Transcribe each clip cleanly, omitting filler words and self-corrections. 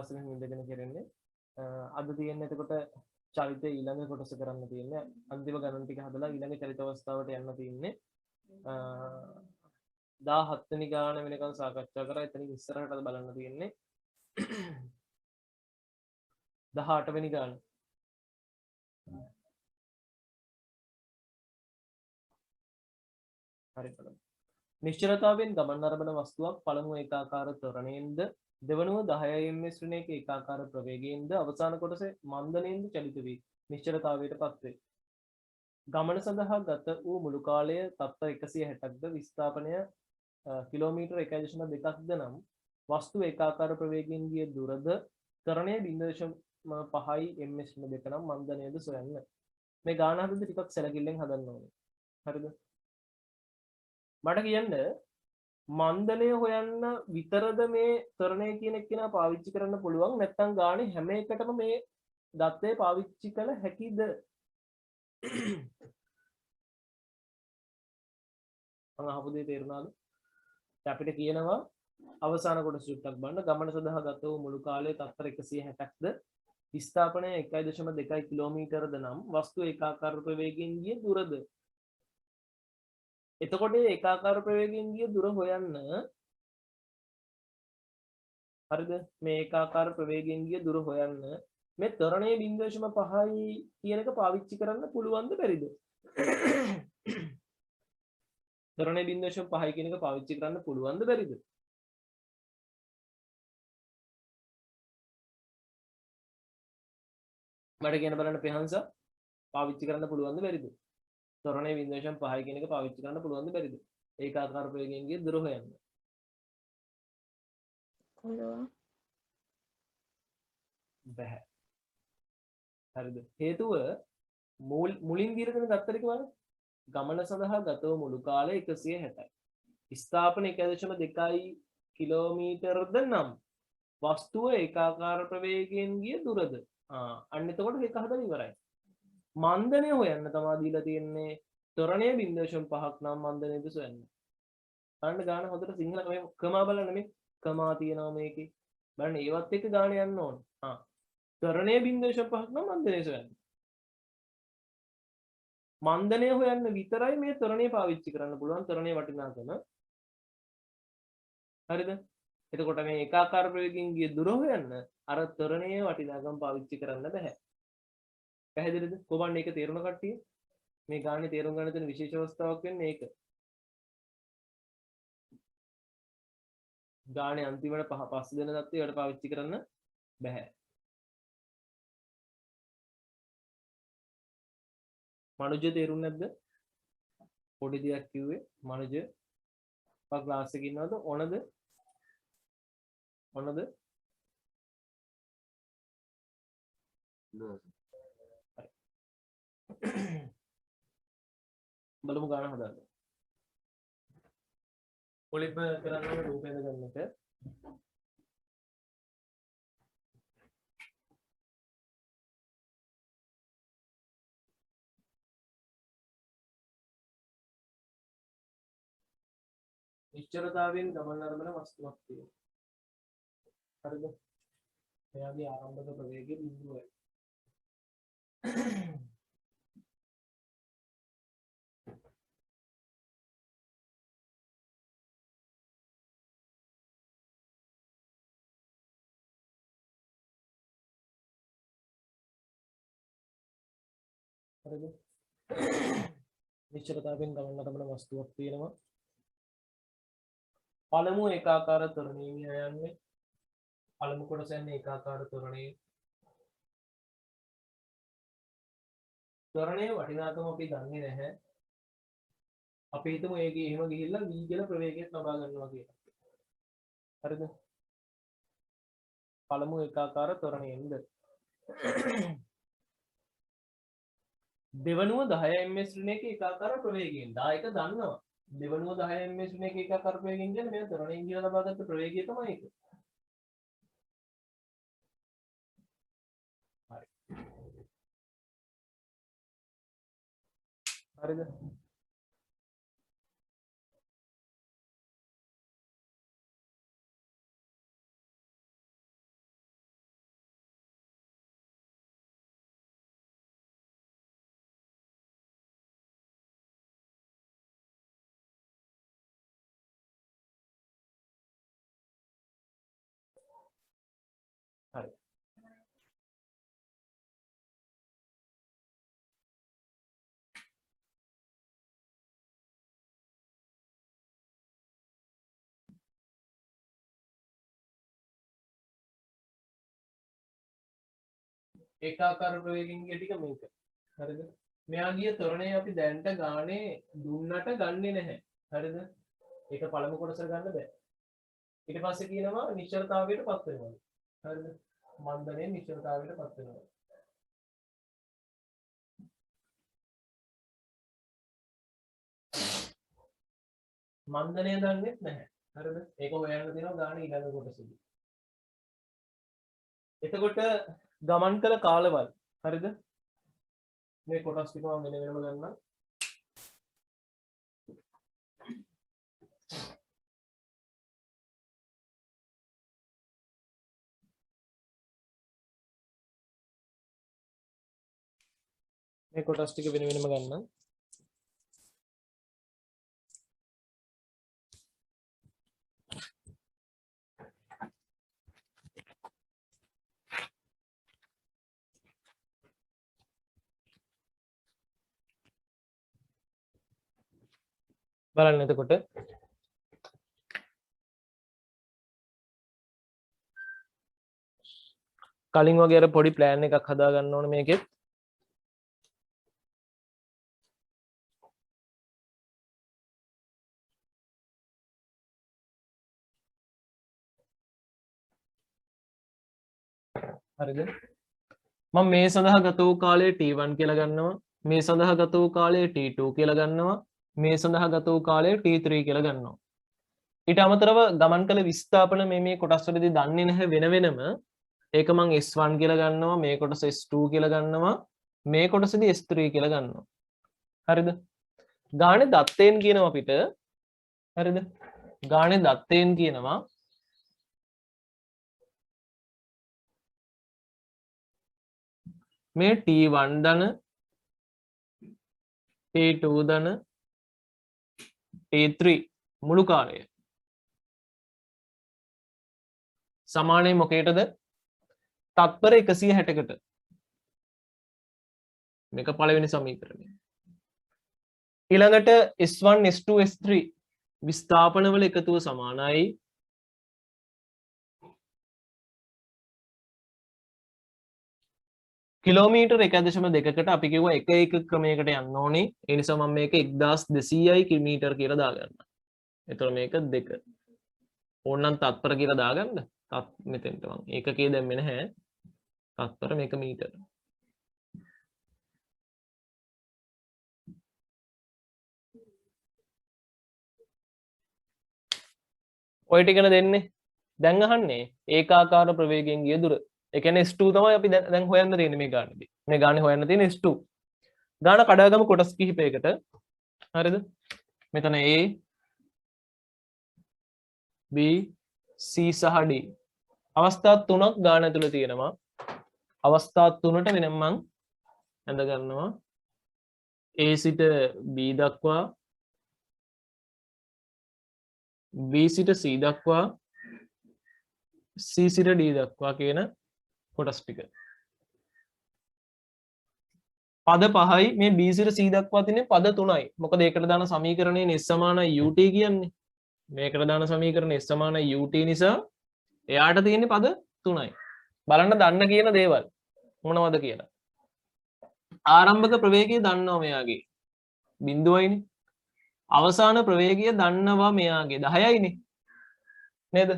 දවසේ මෙහෙම ඉඳගෙන කරන්නේ. අද තියෙන්නේ එතකොට චරිතය ඊළඟ කොටස කරන්න තියෙන්නේ. අන්තිම ගණන් ටික හදලා ඊළඟ චරිත අවස්ථාවට යන්න තියෙන්නේ. 17 වෙනි ගාන වෙනකන් සාකච්ඡා කරා. එතනින් ඉස්සරහට බලන්න තියෙන්නේ 18 වෙනි ගාන. හරි බලමු. නිශ්චලතාවයෙන් ගමන් අරබන වස්තුවක් පළමුව ඒකාකාර ත්වරණයෙන්ද දෙවනුව 10 ms ශ්‍රේණියක ඒකාකාර ප්‍රවේගයෙන්ද අවසාන කොටසේ මන්දනයෙන්ද චලිත වී නිශ්චලතාවයට පත්වේ. ගමන සඳහා ගත වූ මුළු කාලය තත්ත්ව 160ක්ද විස්ථාපනය කිලෝමීටර් 1.2ක්ද නම් වස්තුව ඒකාකාර ප්‍රවේගයෙන් ගිය දුරද ත්වරණය 0.5යි ms දෙක නම් මන්දනයද සොයන්න. මේ ගාන හදද්දී ටිකක් සැලකිල්ලෙන් හදන්න ඕනේ. හරිද? මට කියන්න මන්දනය හොයන්න විතරද මේ ත්වරණය කියන එක කෙනා පාවිච්චි කරන්න පුළුවන් නැත්නම් ගානේ හැම එකටම මේ දත්තය පාවිච්චි කළ හැකිද? මම අහපු දේ තේරුණාද? අපිට කියනවා අවසාන කොටස සුට්ටක් බලන්න ගමන සඳහා ගත වූ මුළු කාලය තත්පර 160ක්ද විස්ථාපනය 1.2 කිලෝමීටරද නම් වස්තුව ඒකාකාර ප්‍රවේගයෙන් ගිය දුරද. එතකොට ඒකාකාර ප්‍රවේගයෙන් ගිය දුර හොයන්න හරිද? මේ ඒකාකාර ප්‍රවේගයෙන් ගිය දුර හොයන්න මේ ත්වරණය 0.5යි කියන එක පාවිච්චි කරන්න පුළුවන්ද බැරිද? ත්වරණය 0.5යි කියන එක පාවිච්චි කරන්න පුළුවන්ද බැරිද? මට කියන්න බලන්න පෙහන්ස පාවිච්චි කරන්න පුළුවන්ද බැරිද? ත්වරණය 0.5යි කියන එක පාවිච්චි කරන්න පුළුවන්ද බැරිද? ඒකාකාර ප්‍රවේගයෙන් ගිය දුර හොයන්න. පුළුවන්. බැහැ. හරිද? හේතුව මුලින් දීලා දෙන දත්තර කිව්වනේ ගමන සඳහා ගත වූ මුළු කාලය 160යි. ස්ථාපන 1.2 කිලෝමීටරද නම් වස්තුව ඒකාකාර ප්‍රවේගයෙන් ගිය දුරද. අන්න එතකොට මේක හදලා ඉවරයි. මන්දනය හොයන්න තමයි දීලා තියෙන්නේ. ත්වරණය 0.5ක් නම් මන්දනයද සොයන්න. බලන්න ගාන හොඳට සිංහල මේ කමා බලන්න මේ කමා තියෙනවා මේකේ. බලන්න ඒවත් එක්ක ගාන යන්න ඕන. ත්වරණය 0.5ක් නම් මන්දනය සොයන්න. මන්දනය හොයන්න විතරයි මේ ත්වරණය පාවිච්චි කරන්න පුළුවන් ත්වරණය වටිනාකම. හරිද? එතකොට මේ ඒකාකාර ප්‍රවේගයෙන් ගිය දුර හොයන්න අර ත්වරණයේ වටිනාකම පාවිච්චි කරන්න බෑ. පැහැදිලිද? කොහොමද මේක තේරුණ කට්ටිය? මේ ගානේ තේරුම් ගන්න තියෙන විශේෂ අවස්ථාවක් වෙන්නේ ඒක. ගානේ අන්තිමට පස්ස දෙන දත්තේ ඒකට පාවිච්චි කරන්න බෑ. මනුජ්‍ය තේරුම් නැද්ද? පොඩි දෙයක් කිව්වේ මනුජ්‍ය. පා ක්ලාස් එකේ ඉන්නවද? ඕනද? ඕනද? බලමු ගාන හදන්න. පොලිප කරන්න ඕන රූපය ගන්න එක. නිශ්චලතාවයෙන් ගමන් අරබන වස්තුවක් තියෙනවා. හරිද? එයාගේ ආරම්භක ප්‍රවේගය බිඳුවයි. හරිද? නිශ්චලතාවයෙන් ගමන් අරබන වස්තුවක් තියෙනවා. පළමු ඒකාකාර ත්වරණයෙන් යන්නේ පළමු කොටස යන්නේ ඒකාකාර ත්වරණයේ ත්වරණයේ වටිනාකම අපි දන්නේ නැහැ. අපි හිතමු ඒකේ එහෙම ගිහිල්ලා v කියලා ප්‍රවේගයක් ලබා ගන්නවා කියලා. හරිද? පළමු ඒකාකාර ත්වරණයෙන්ද දෙවනුව 10 ms ශ්‍රේණියක ඒකාකාර ප්‍රවේගයෙන්. ඒක දන්නවා. දෙවනුව 10 ms ශ්‍රේණියක ඒකාකාර ප්‍රවේගයෙන් කියන්නේ මේ ත්වරණයෙන් කියලා ලබාගත්ත ප්‍රවේගය තමයි ඒක. හරි. හරිද? ඒකාකාර ප්‍රවේගයෙන් ගිය ටික මේක. හරිද? මෙයා ගිය ත්වරණය අපි දැන්ට ගානේ දුන්නට ගන්නෙ නැහැ. හරිද? ඒක පළමු කොටසට ගන්න බෑ. ඊට පස්සේ කියනවා නිශ්චලතාවයට පත් වෙනවා. හරිද? මන්දනේ නිශ්චලතාවයට පත් වෙනවා. මන්දනය දන්නෙත් නැහැ. හරිද? ඒක හොයන්න දෙනවා ගාන ඊළඟ කොටසේදී. එතකොට ගමන් කළ කාලවල හරිද? මේ කොටස් ටික මම වෙන වෙනම ගන්නම්. මේ කොටස් ටික වෙන වෙනම ගන්නම්. බලන්න එතකොට කලින් වගේ අර පොඩි ප්ලෑන් එකක් හදා ගන්න ඕනේ මේකෙත්. හරිද? මම මේ සඳහා ගත වූ කාලය T1 කියලා ගන්නවා. මේ සඳහා ගත වූ කාලය T2 කියලා ගන්නවා. මේ සඳහා ගත වූ කාලය T3 කියලා ගන්නවා. ඊට අමතරව ගමන් කළ විස්ථාපන මේ කොටස් වලදී දන්නේ නැහැ වෙන වෙනම. ඒක මම S1 කියලා ගන්නවා. මේ කොටස S2 කියලා ගන්නවා. මේ කොටසදී S3 කියලා ගන්නවා. හරිද? ගානේ දත්තයෙන් කියනවා අපිට. හරිද? ගානේ දත්තයෙන් කියනවා මේ T1 ධන T2 ධන T3 මුළු කාලය සමානයි මොකේටද? තත්පර 160කට. මේක පළවෙනි සමීකරණය. ඊළඟට S1 S2 S3 විස්ථාපන වල එකතුව සමානයි කිලෝමීටර් 1.2කට අපි කිව්වා එක එක ක්‍රමයකට යන්න ඕනේ. ඒ නිසා මම මේක 1200යි කිලෝමීටර් කියලා දාගන්නම්. එතකොට මේක 2. ඕනනම් තත්පර කියලා දාගන්න. මෙතෙන්ට මම ඒකකේ දැම්මේ නැහැ. තත්පර මේක මීටර. ඔය ටිකන දෙන්නේ. දැන් අහන්නේ ඒකාකාර ප්‍රවේගයෙන් ගිය දුර. ඒ කියන්නේ S2 තමයි අපි දැන් හොයන්න තියෙන්නේ මේ ගානේදී. මේ ගානේ හොයන්න තියෙන්නේ S2. ගාන කඩාගමු කොටස් කිහිපයකට. හරිද? මෙතන A B C සහ D. අවස්ථා තුනක් ගාන ඇතුළේ තියෙනවා. අවස්ථා තුනට වෙනම මම ඇඳ ගන්නවා. A සිට B දක්වා B සිට C දක්වා C සිට D දක්වා කියන කොටස් ටික. පද 5යි මේ B සිට C දක්වා තියෙන පද 3යි. මොකද ඒකට දාන සමීකරණයේ S සමානයි UT කියන්නේ. මේකට දාන සමීකරණය S සමානයි UT නිසා එයාට තියෙන්නේ පද 3යි. බලන්න දන්න කියන දේවල් මොනවද කියලා. ආරම්භක ප්‍රවේගය දන්නවා මෙයාගේ. බිඳුවයිනේ. අවසාන ප්‍රවේගය දන්නවා මෙයාගේ 10යිනේ. නේද?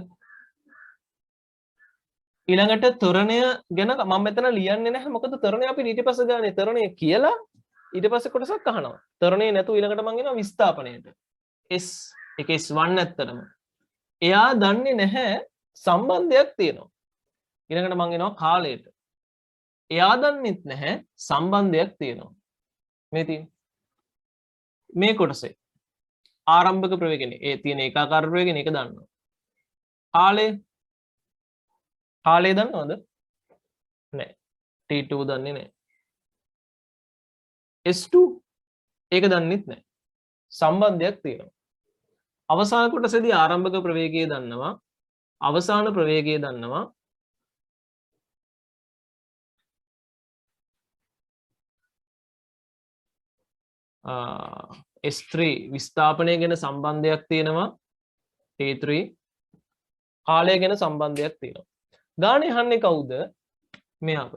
ඊළඟට ත්වරණය ගැන මම මෙතන ලියන්නේ නැහැ. මොකද ත්වරණය අපි ඊට පස්සේ ගානේ ත්වරණය කියලා ඊට පස්සේ කොටසක් අහනවා. ත්වරණය නැතුව ඊළඟට මම එනවා විස්ථාපනයට. S එක S1 ඇත්තටම. එයා දන්නේ නැහැ සම්බන්ධයක් තියෙනවා. ඊළඟට මම එනවා කාලයට. එයා දන්නෙත් නැහැ සම්බන්ධයක් තියෙනවා. මේ තියෙන මේ කොටසේ ආරම්භක ප්‍රවේගනේ ඒ තියෙන ඒකාකාර ප්‍රවේගනේ ඒක දන්නවා. කාලය දන්නවද? නැහැ. T2 දන්නේ නැහැ. S2 ඒක දන්නෙත් නැහැ. සම්බන්ධයක් තියෙනවා. අවසාන කොටසේදී ආරම්භක ප්‍රවේගය දන්නවා. අවසාන ප්‍රවේගය දන්නවා. S3 විස්ථාපනය ගැන සම්බන්ධයක් තියෙනවා. T3 කාලය ගැන සම්බන්ධයක් තියෙනවා. ගානේ අහන්නේ කවුද? මෙයාව.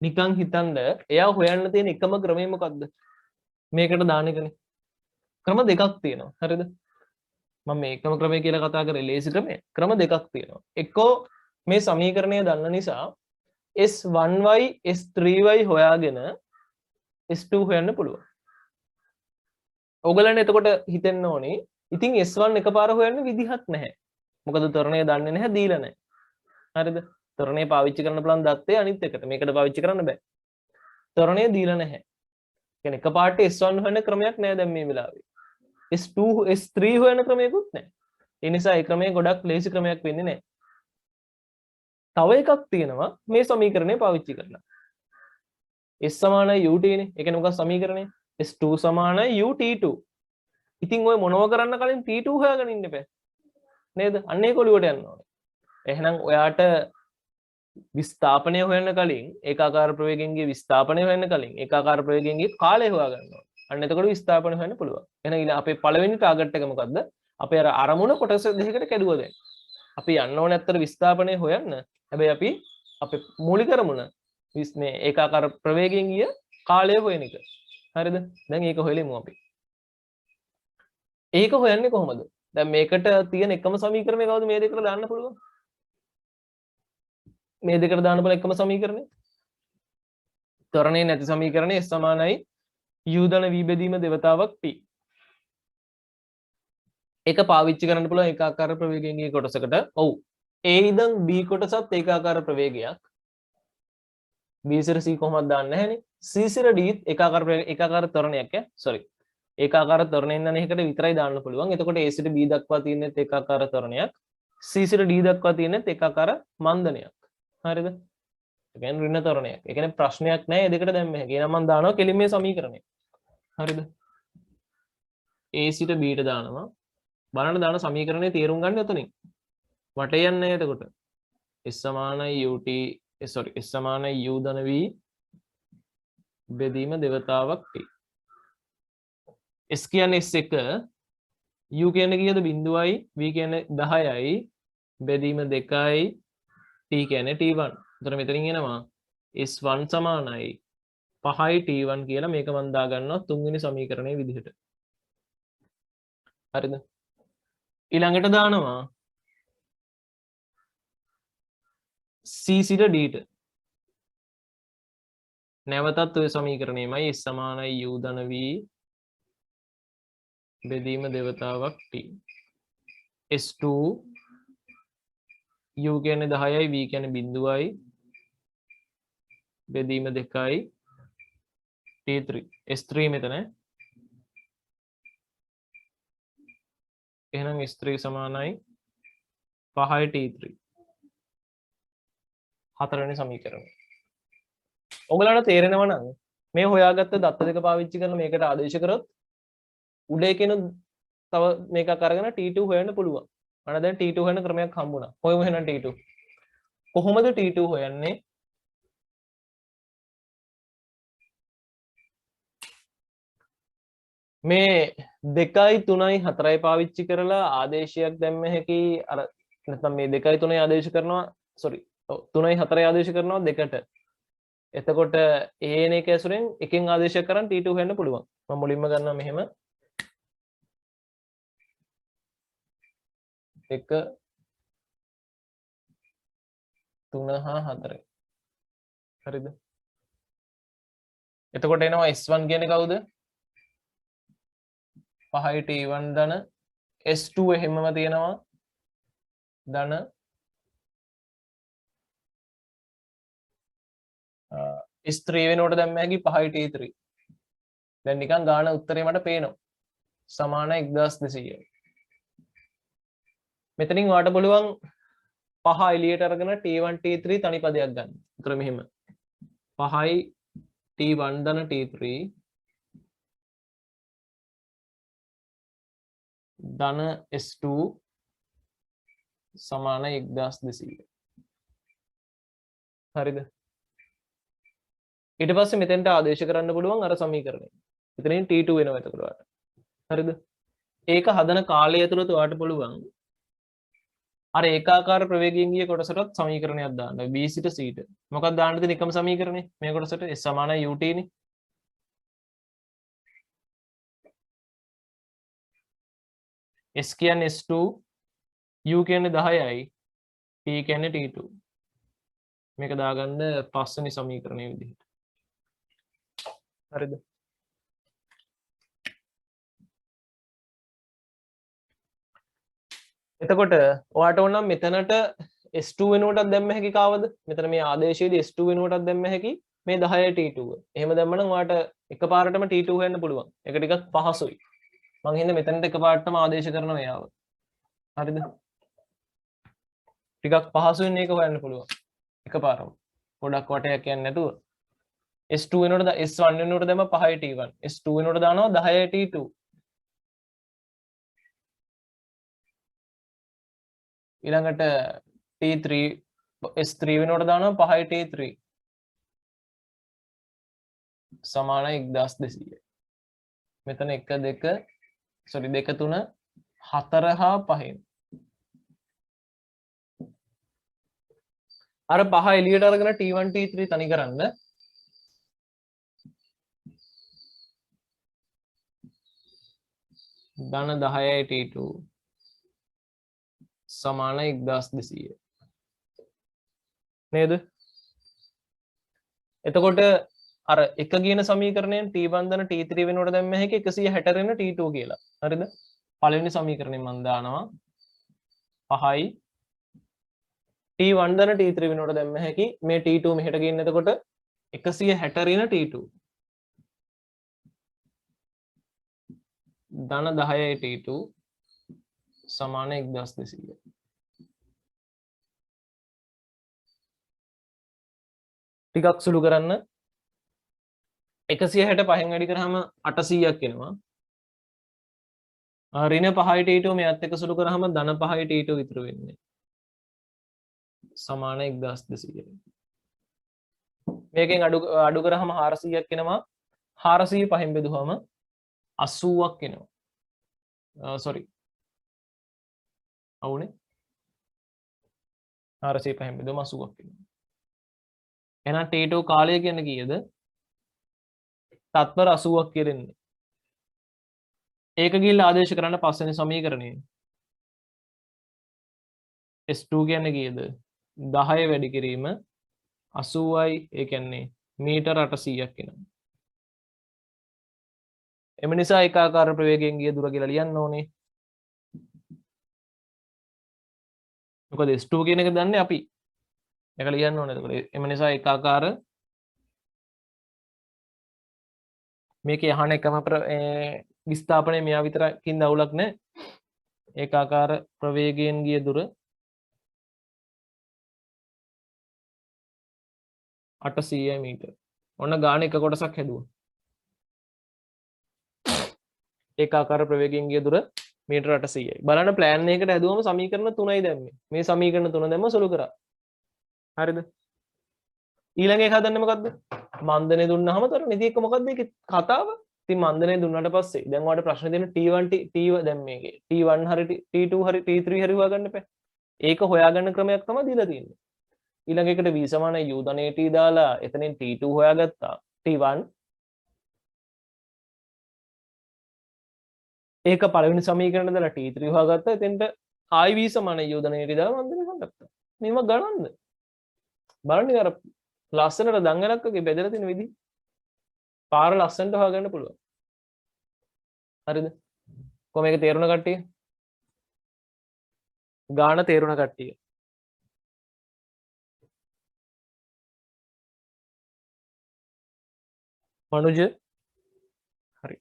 නිකන් හිතන්න එයා හොයන්න තියෙන එකම ක්‍රමය මොකද්ද? මේකට දාන එකනේ. ක්‍රම දෙකක් තියෙනවා. හරිද? මම මේ එකම ක්‍රමය කියලා කතා කරේ ලේසි ක්‍රමය. ක්‍රම දෙකක් තියෙනවා. එක්කෝ මේ සමීකරණය දන්න නිසා S1y S3y හොයාගෙන S2 හොයන්න පුළුවන්. ඔයගලන්ට එතකොට හිතෙන්න ඕනේ ඉතින් S1 එකපාර හොයන්න විදිහක් නැහැ. මොකද තරණය දන්නේ නැහැ දීලා නැහැ. හරිද? තරණය පාවිච්චි කරන්න පුළුවන් දත්තේ අනිත් එකට. මේකට පාවිච්චි කරන්න බෑ. තරණය දීලා නැහැ. කියන්නේ එකපාරට S1 හොයන ක්‍රමයක් නැහැ දැන් මේ වෙලාවේ. S2 S3 හොයන ක්‍රමයක්වත් නැහැ. ඒ නිසා ඒ ක්‍රමය ගොඩක් ලේසි ක්‍රමයක් වෙන්නේ නැහැ. තව එකක් තියෙනවා මේ සමීකරණය පාවිච්චි කරලා. S සමානයි ut නේ. ඒ කියන්නේ මොකක්ද සමීකරණය? S2 සමානයි ut2. ඉතින් ඔය මොනව කරන්න කලින් t2 හොයාගෙන ඉන්න බෑ. නේද? අන්න ඒක ඔළුවට යන්න ඕනේ. එහෙනම් ඔයාට විස්ථාපනය හොයන්න කලින් ඒකාකාර ප්‍රවේගයෙන්ගේ විස්ථාපනය හොයන්න කලින් ඒකාකාර ප්‍රවේගයෙන්ගේ කාලය හොයාගන්න ඕනේ. අන්න එතකොට විස්ථාපනය හොයන්න පුළුවන්. එහෙනම් අපේ පළවෙනි ටාගට් එක මොකද්ද? අපේ අර අරමුණ කොටස් දෙකකට කැඩුවා දැන්. අපි යන්න ඕනේ අතර විස්ථාපනය හොයන්න. හැබැයි අපි අපේ මූලික අරමුණ මේ ඒකාකාර ප්‍රවේගයෙන් ගිය කාලය හොයන එක. හරිද? දැන් ඒක හොයලෙමු අපි. ඒක හොයන්නේ කොහොමද? දැන් මේකට තියෙන එකම සමීකරණය කවුද මේ දෙකට දාන්න පුළුවන්? මේ දෙකට දාන්න පුළුවන් එකම සමීකරණය. ත්වරණේ නැති සමීකරණය S සමානයි u ධන v බෙදීම දෙවතාවක් t. ඒක පාවිච්චි කරන්න පුළුවන් ඒකාකාර ප්‍රවේගයෙන් ගිය කොටසකට. ඔව්. A ඉඳන් B කොටසත් ඒකාකාර ප්‍රවේගයක්. B සිර C කොහොමද දාන්නේ නැහනේ. C සිර D ඒකාකාර ත්වරණයක් ඈ. sorry. ඒකාකාර ත්වරණයෙන් යන එකකට විතරයි දාන්න පුළුවන්. එතකොට A සිට B දක්වා තියෙන ඒකාකාර ත්වරණයක්. C සිට D දක්වා තියෙන ඒකාකාර මන්දනයක්. හරිද? ඒ කියන්නේ ඍණ ත්වරණයක්. ඒ කියන්නේ ප්‍රශ්නයක් නැහැ මේ දෙකට දැන් මෙහෙ. කියනවා මම දානවා කෙලින් මේ සමීකරණය. හරිද? A සිට B ට දානවා. බලන්න දාන සමීකරණේ තේරුම් ගන්න එතනින්. වටේ යන්නේ නැහැ එතකොට. S සමානයි ut sorry S සමානයි u ධන v බෙදීම දෙවතාවක් t. S කියන්නේ S1, u කියන්නේ කීයද 0යි, v කියන්නේ 10යි, බෙදීම 2යි, t කියන්නේ t1. එතන මෙතනින් එනවා S1 සමානයි 5යි t1 කියලා මේක මම දා ගන්නවා තුන්වෙනි සමීකරණයේ විදිහට. හරිද? ඊළඟට දානවා C සිට D ට. නැවතත් ඔය සමීකරණයමයි S සමානයි u ධන v බෙදීම දෙවතාවක් t. S2 u කියන්නේ 10යි v කියන්නේ 0යි බෙදීම 2යි t3. S3 මෙතන. එහෙනම් S3 සමානයි 5යි t3. හතරවෙනි සමීකරණය. ඔයගලන්ට තේරෙනව නම් මේ හොයාගත්ත දත්ත දෙක පාවිච්චි කරන මේකට ආදේශ කරොත් උඩේ කියන තව මේකක් අරගෙන T2 හොයන්න පුළුවන්. අන්න දැන් T2 හොයන ක්‍රමයක් හම්බුණා. හොයමු එහෙනම් T2. කොහොමද T2 හොයන්නේ? මේ 2යි 3යි 4යි පාවිච්චි කරලා ආදේශයක් දැම්ම හැකි අර නැත්නම් මේ 2යි 3යි ආදේශ කරනවා sorry 3යි 4යි ආදේශ කරනවා දෙකට. එතකොට ඒන එක ඇසුරෙන් එකෙන් ආදේශයක් කරන් T2 හොයන්න පුළුවන්. මම මුලින්ම ගන්නවා මෙහෙම 1 3 හා 4. හරිද? එතකොට එනවා S1 කියන්නේ කවුද? 5යි t1 ධන S2 එහෙමම තියෙනවා ධන S3 වෙනකොට දැම්ම හැකි 5යි t3. දැන් නිකන් ගාන උත්තරේ මට පේනවා. සමාන 1200යි. මෙතනින් වාට පුළුවන් 5 එළියට අරගෙන t1 t3 තනි පදයක් ගන්න. උතර මෙහෙම 5යි t1 ධන t3 ධන S2 සමාන 1200. හරිද? ඊට පස්සේ මෙතෙන්ට ආදේශ කරන්න පුළුවන් අර සමීකරණය. එතනින් T2 වෙනවා එතකොට ඔයාලට. හරිද? ඒක හදන කාලය ඇතුළත ඔයාලට පුළුවන් අර ඒකාකාර ප්‍රවේගයෙන් ගිය කොටසටත් සමීකරණයක් දාන්න. b සිට c ට. මොකක්ද දාන්න තියෙන එකම සමීකරණය? මේ කොටසට s සමානයි ut නේ. s කියන්නේ s2, u කියන්නේ 10යි, t කියන්නේ t2. මේක දාගන්න පස්වෙනි සමීකරණයේ විදිහට. හරිද? එතකොට ඔයාට ඕන නම් මෙතනට S2 වෙනුවටත් දැම්ම හැකි කාවද? මෙතන මේ ආදේශයේදී S2 වෙනුවටත් දැම්ම හැකි මේ 10 T2. එහෙම දැම්මනම් ඔයාට එකපාරටම T2 හොයන්න පුළුවන්. ඒක ටිකක් පහසුයි. මං හින්දා මෙතනට එකපාරටම ආදේශ කරනවා එයාව. හරිද? ටිකක් පහසුවෙන් මේක හොයන්න පුළුවන්. එකපාරම. ගොඩක් වටයක් යන්නේ නැතුව. S2 වෙනුවට S1 වෙනුවට දැම්ම 5 T1. S2 වෙනුවට දානවා 10 T2. ඊළඟට T3 S3 වෙනුවට දානවා 5 T3 සමානයි 1200. මෙතන 1 2 sorry 2 3 4 හා 5. අර 5 එළියට අරගෙන T1 T3 තනි කරන්න. ධන 10යි T2 සමානයි 1200. නේද? එතකොට අර එක කියන සමීකරණයෙන් T1 දන T3 වෙනුවට දැම්ම හැකි 160 වෙන T2 කියලා. හරිද? පළවෙනි සමීකරණයෙන් මම දානවා 5යි T1 දන T3 වෙනුවට දැම්ම හැකි මේ T2 මෙහෙට ගේන්න. එතකොට 160 වෙන T2 ධන 10යි T2 සමාන 1200. ටිකක් සුළු කරන්න. 160 පහෙන් වැඩි කරාම 800ක් එනවා. ඍණ 5යි T2 මෙයත් එක්ක සුළු කරාම ධන 5යි T2 ඉතුරු වෙන්නේ. සමාන 1200. මේකෙන් අඩු කරාම 400ක් එනවා. 400 පහෙන් බෙදුවම 80ක් එනවා. sorry. අවුනේ 400 පහෙන් බෙදුවම 80ක් එනවා. එහෙනම් T2 කාලය කියන්නේ කීයද? තත්පර 80ක් කෙරෙන්නේ. ඒක ගිහිල්ලා ආදේශ කරන්න පස්වෙනි සමීකරණය. S2 කියන්නේ කීයද? 10 වැඩි කිරීම 80යි, ඒ කියන්නේ මීටර 800ක් එනවා. එම නිසා ඒකාකාර ප්‍රවේගයෙන් ගිය දුර කියලා ලියන්න ඕනේ. මොකද S2 කියන එක දන්නේ අපි. ඒක ලියන්න ඕනේ. එතකොට එම නිසා ඒකාකාර මේකේ අහන එකම විස්ථාපනය මෙයා විතරකින් දවුලක් නැහැ. ඒකාකාර ප්‍රවේගයෙන් ගිය දුර 800 මීටර. ඔන්න ගාන එක කොටසක් හැදුවා. ඒකාකාර ප්‍රවේගයෙන් ගිය දුර මීටර 800යි. බලන්න ප්ලෑන් එකකට හැදුවම සමීකරණ 3යි දැම්මේ. මේ සමීකරණ 3 දැම්ම සුළු කරා. හරිද? ඊළඟ එක හදන්නේ මොකද්ද? මන්දනේ දුන්නාම තරණ. ඉතින් ඒක මොකද්ද ඒකේ කතාව? ඉතින් මන්දනේ දුන්නාට පස්සේ දැන් ඔයාලට ප්‍රශ්න දෙන T1 T දැන් මේකේ T1 හරි T2 හරි T3 හරි හොයාගන්න එපා. ඒක හොයාගන්න ක්‍රමයක් තමයි දීලා තියෙන්නේ. ඊළඟ එකට v සමානයි u ධන at දාලා එතනින් T2 හොයාගත්තා. T1 ඒක පළවෙනි සමීකරණය දාලා T3 හොයාගත්තා. එතෙන්ට i v සමානයි u ධන at දාලා මන්දනේ හොයාගත්තා. මේව ගණන්ද? බලන්න අර ලස්සනට දංගලක්කගේ බෙදලා තියෙන විදිහ. පාර ලස්සනට හොයාගන්න පුළුවන්. හරිද? කොහොම මේක තේරුණ කට්ටිය? ගාන තේරුණ කට්ටිය. මනුජ හරි.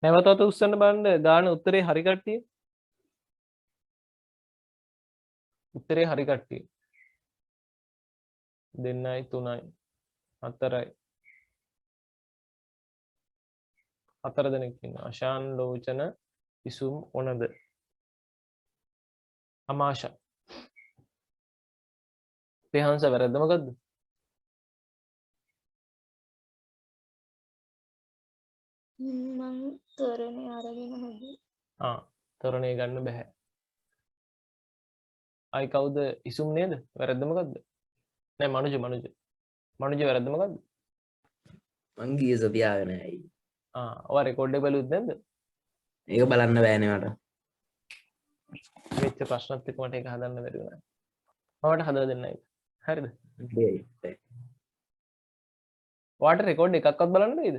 නැවතත් උස්සන්න බලන්න ගාන උත්තරේ හරි කට්ටිය. උත්තරේ හරි කට්ටිය. 2යි 3යි 4යි 4 දෙනෙක් ඉන්නවා. අශාන්, ලෝචන, ඉසුම්, ඔනද, අමාෂා. පෙහාන්ස වැරද්ද මොකද්ද? මං තොරණේ අරගෙන හොදේ. තොරණේ ගන්න බැහැ. අයි කවුද ඉසුම් නේද? වැරද්ද මොකද්ද? නෑ මනුජ වැරද්ද මොකද්ද? මං ගියේ සොෆියාගෙන ඇයි. ඔයා රෙකෝඩ් එක බැලුවද නැද්ද? ඒක බලන්න බෑනේ මට. වෙච්ච ප්‍රශ්නත් එක්ක මට ඒක හදන්න බැරි වුණා. මමට හදලා දෙන්නයි. හරිද? ඔයාට රෙකෝඩ් එකක්වත් බලන්න බැයිද?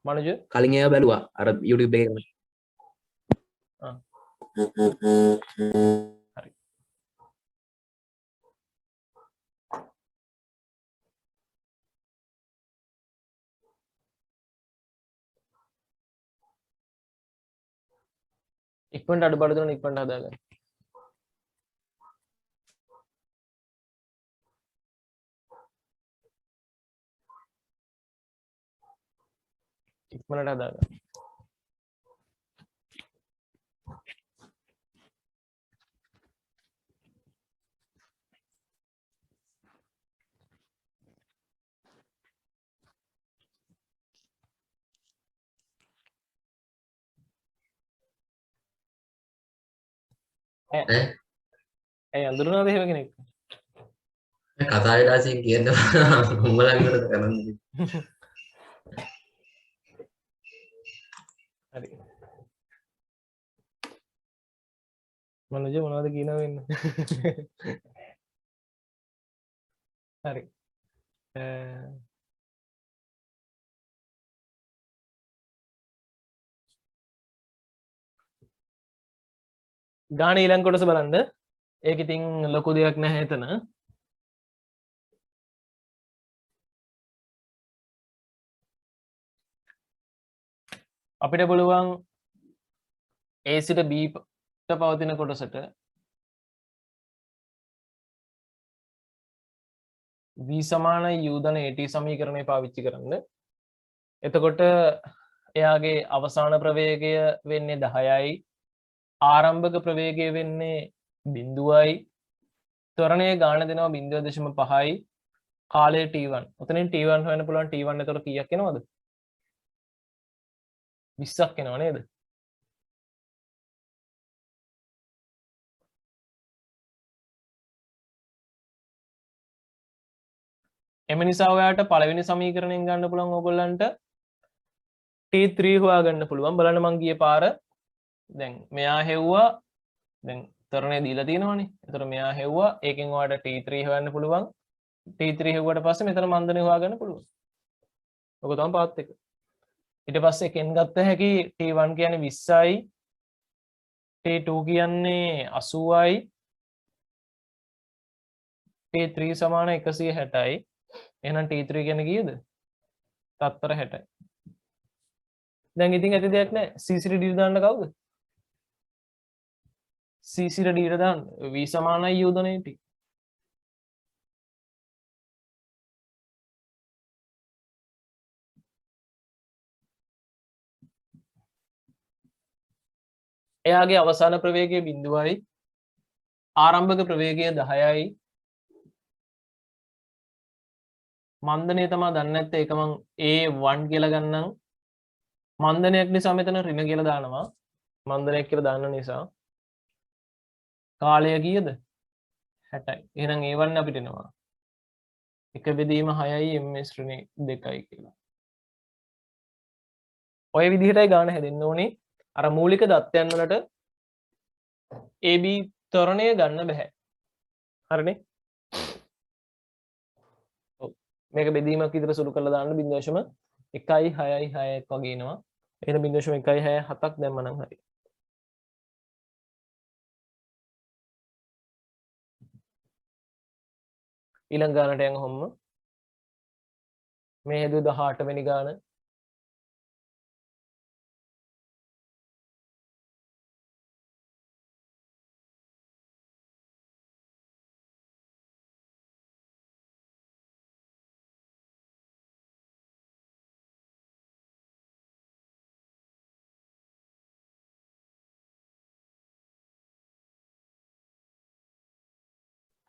මනුජ කලින් ඒවා බැලුවා අර YouTube එකේ. හරි. ඉක්මනට අඩුපාඩු දුන්න ඉක්මනට හදාගන්න. ඉක්මනට හදාගන්න. ඇයි අඳුරනවද එහෙම කෙනෙක්? කතා විලාසයෙන් කියන්න උඹලංගට කරන්නේ. හරි. මනුජ මොනවද කියනවා වෙන්න? හරි. ගාන ඊළඟ කොටස බලන්න. ඒක ඉතින් ලොකු දෙයක් නැහැ එතන. අපිට පුළුවන් A සිට B ට පවතින කොටසට v සමාන u ධන at සමීකරණය පාවිච්චි කරන්න. එතකොට එයාගේ අවසාන ප්‍රවේගය වෙන්නේ 10යි. ආරම්භක ප්‍රවේගය වෙන්නේ 0යි. ත්වරණයේ ගාන දෙනවා 0.5යි. කාලය t1. ඔතනින් t1 හොයන්න පුළුවන්. t1 එතකොට කීයක් එනවද? 20ක් එනවා නේද? එම නිසා ඔයාට පළවෙනි සමීකරණයෙන් ගන්න පුළුවන් ඕගොල්ලන්ට t3 හොයාගන්න පුළුවන්. බලන්න මං ගියේ පාර දැන් මෙයා හෙව්වා දැන් තරණය දීලා තියෙනවනේ. ඒතර මෙයා හෙව්වා ඒකෙන් ඔයාලට t3 හොයන්න පුළුවන්. t3 හෙව්වට පස්සේ මෙතන මන්දනේ හොයාගන්න පුළුවන්. ඔක තමයි පාත් එක. ඊට පස්සේ එකෙන් ගත්ත හැකි t1 කියන්නේ 20යි. t2 කියන්නේ 80යි. t3 සමාන 160යි. එහෙනම් t3 කියන්නේ කීයද? තත්පර 60යි. දැන් ඉතින් ඇති දෙයක් නැහැ. c සිට d දාන්න කවුද? c සිට d දාන්න v සමානයි u ධන at. එයාගේ අවසාන ප්‍රවේගය 0යි. ආරම්භක ප්‍රවේගය 10යි. මන්දනය තමයි දන්නේ නැත්නම් ඒක මං a1 කියලා ගන්නම්. මන්දනයක් නිසා මෙතන ඍණ කියලා දානවා. මන්දනයක් කියලා දාන්න නිසා කාලය කීයද? 60යි. එහෙනම් a1 අපිට එනවා 1/6යි ms ඍණ 2යි කියලා. ඔය විදිහටයි ගාන හැදෙන්න ඕනේ. අර මූලික දත්තයන් වලට AB ත්වරණය ගන්න බෑ. හරිනේ? ඔව්. මේක බෙදීමක් විතර සුළු කරලා දාන්න 0.166 වගේ එනවා. එහෙනම් 0.167ක් දැම්ම නම් හරි. ඊළඟ ගානට යන් ඔහොම මේ හෙදුවේ 18 වෙනි ගාන.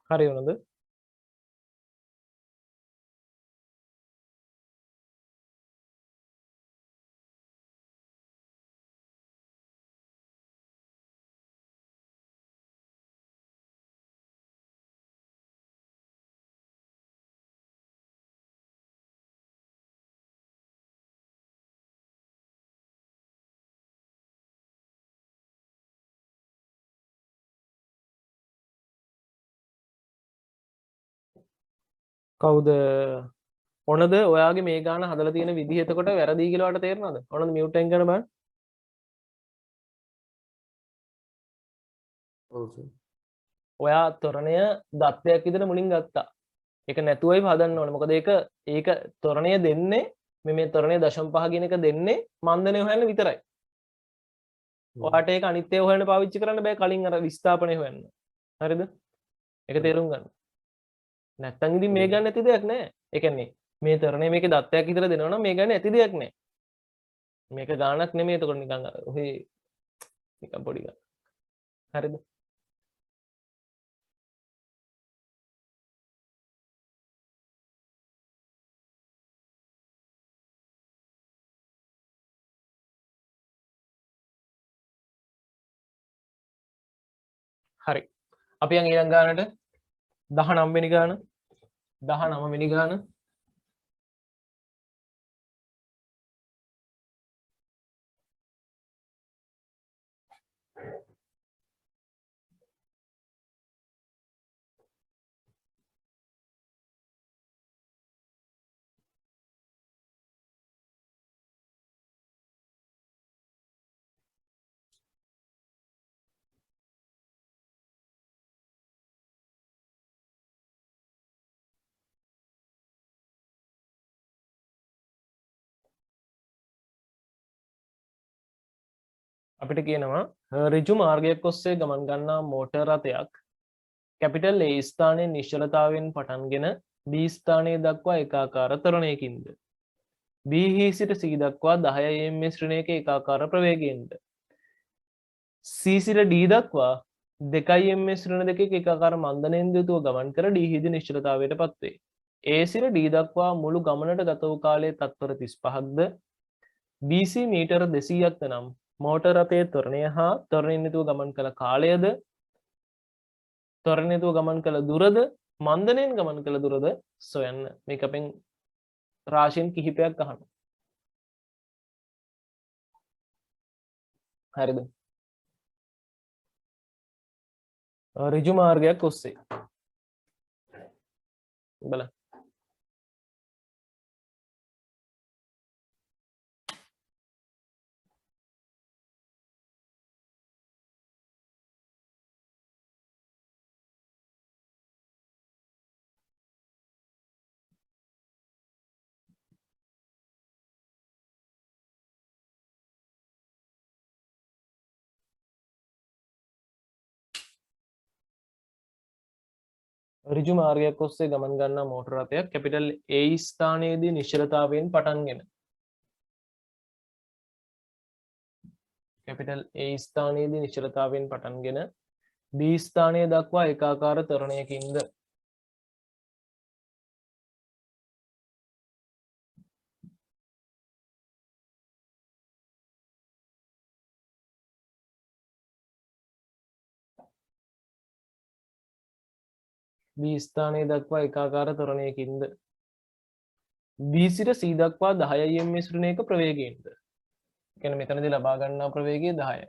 හරි වුණාද? කවුද ඔනද ඔයාගේ මේ ගාන හදලා තියෙන විදිහ එතකොට වැරදි කියලා වට තේරෙනවද? ඔනද මියුට් එකෙන් කරන බලන්න. ඔයා තොරණය දත්තයක් විතර මුලින් ගත්තා. ඒක නැතුවයි හදන්න ඕනේ. මොකද ඒක තොරණය දෙන්නේ මේ තොරණය 0.5 කියන එක දෙන්නේ මන්දනය හොයන්න විතරයි. ඔයාට ඒක අනිත්‍ය හොයන්න පාවිච්චි කරන්න බෑ කලින් අර විස්ථාපනය හොයන්න. හරිද? ඒක තේරුම් ගන්න. නැත්තම් ඉතින් මේ ගන්න ඇති දෙයක් නෑ. ඒ කියන්නේ මේ තරණය මේකේ දත්තයක් විතර දෙනවා නම් මේ ගන්න ඇති දෙයක් නෑ. මේක ගාණක් නෙමෙයි එතකොට නිකන් ඔහේ නිකන් පොඩි ගාණක්. හරිද? හරි. අපි යන් ඊළඟ ගානට 19 වෙනි ගාන 19 වෙනි ගාන අපිට කියනවා ඍජු මාර්ගයක් ඔස්සේ ගමන් ගන්නා මෝටර් රථයක් කැපිටල් A ස්ථානයේ නිශ්චලතාවයෙන් පටන්ගෙන B ස්ථානයේ දක්වා ඒකාකාර ත්වරණයකින්ද B හි සිට C දක්වා 10 ms ශ්‍රේණියක ඒකාකාර ප්‍රවේගයෙන්ද C සිට D දක්වා 2 ms ශ්‍රේණි දෙකක ඒකාකාර මන්දනයෙන් යුතුව ගමන් කර D හිදී නිශ්චලතාවයට පත්වේ. A සිට D දක්වා මුළු ගමනට ගත වූ කාලය තත්පර 35ක්ද BC මීටර 200ක්ද නම් මෝටර් රථයේ ත්වරණය හා ත්වරණයෙන් යුතුව ගමන් කළ කාලයද ත්වරණයෙන් යුතුව ගමන් කළ දුරද මන්දනයෙන් ගමන් කළ දුරද සොයන්න. මේක අපෙන් රාශියෙන් කිහිපයක් අහනවා. හරිද? ඍජු මාර්ගයක් ඔස්සේ බලන්න. ඍජු මාර්ගයක් ඔස්සේ ගමන් ගන්නා මෝටර රථයක් කැපිටල් A ස්ථානයේදී නිශ්චලතාවයෙන් පටන්ගෙන කැපිටල් A ස්ථානයේදී නිශ්චලතාවයෙන් පටන්ගෙන B ස්ථානය දක්වා ඒකාකාර ත්වරණයකින්ද B ස්ථානයේ දක්වා ඒකාකාර ත්වරණයකින්ද B සිට C දක්වා 10 ms ශ්‍රේණියක ප්‍රවේගයෙන්ද. කියන්නේ මෙතනදී ලබා ගන්නා ප්‍රවේගය 10යි.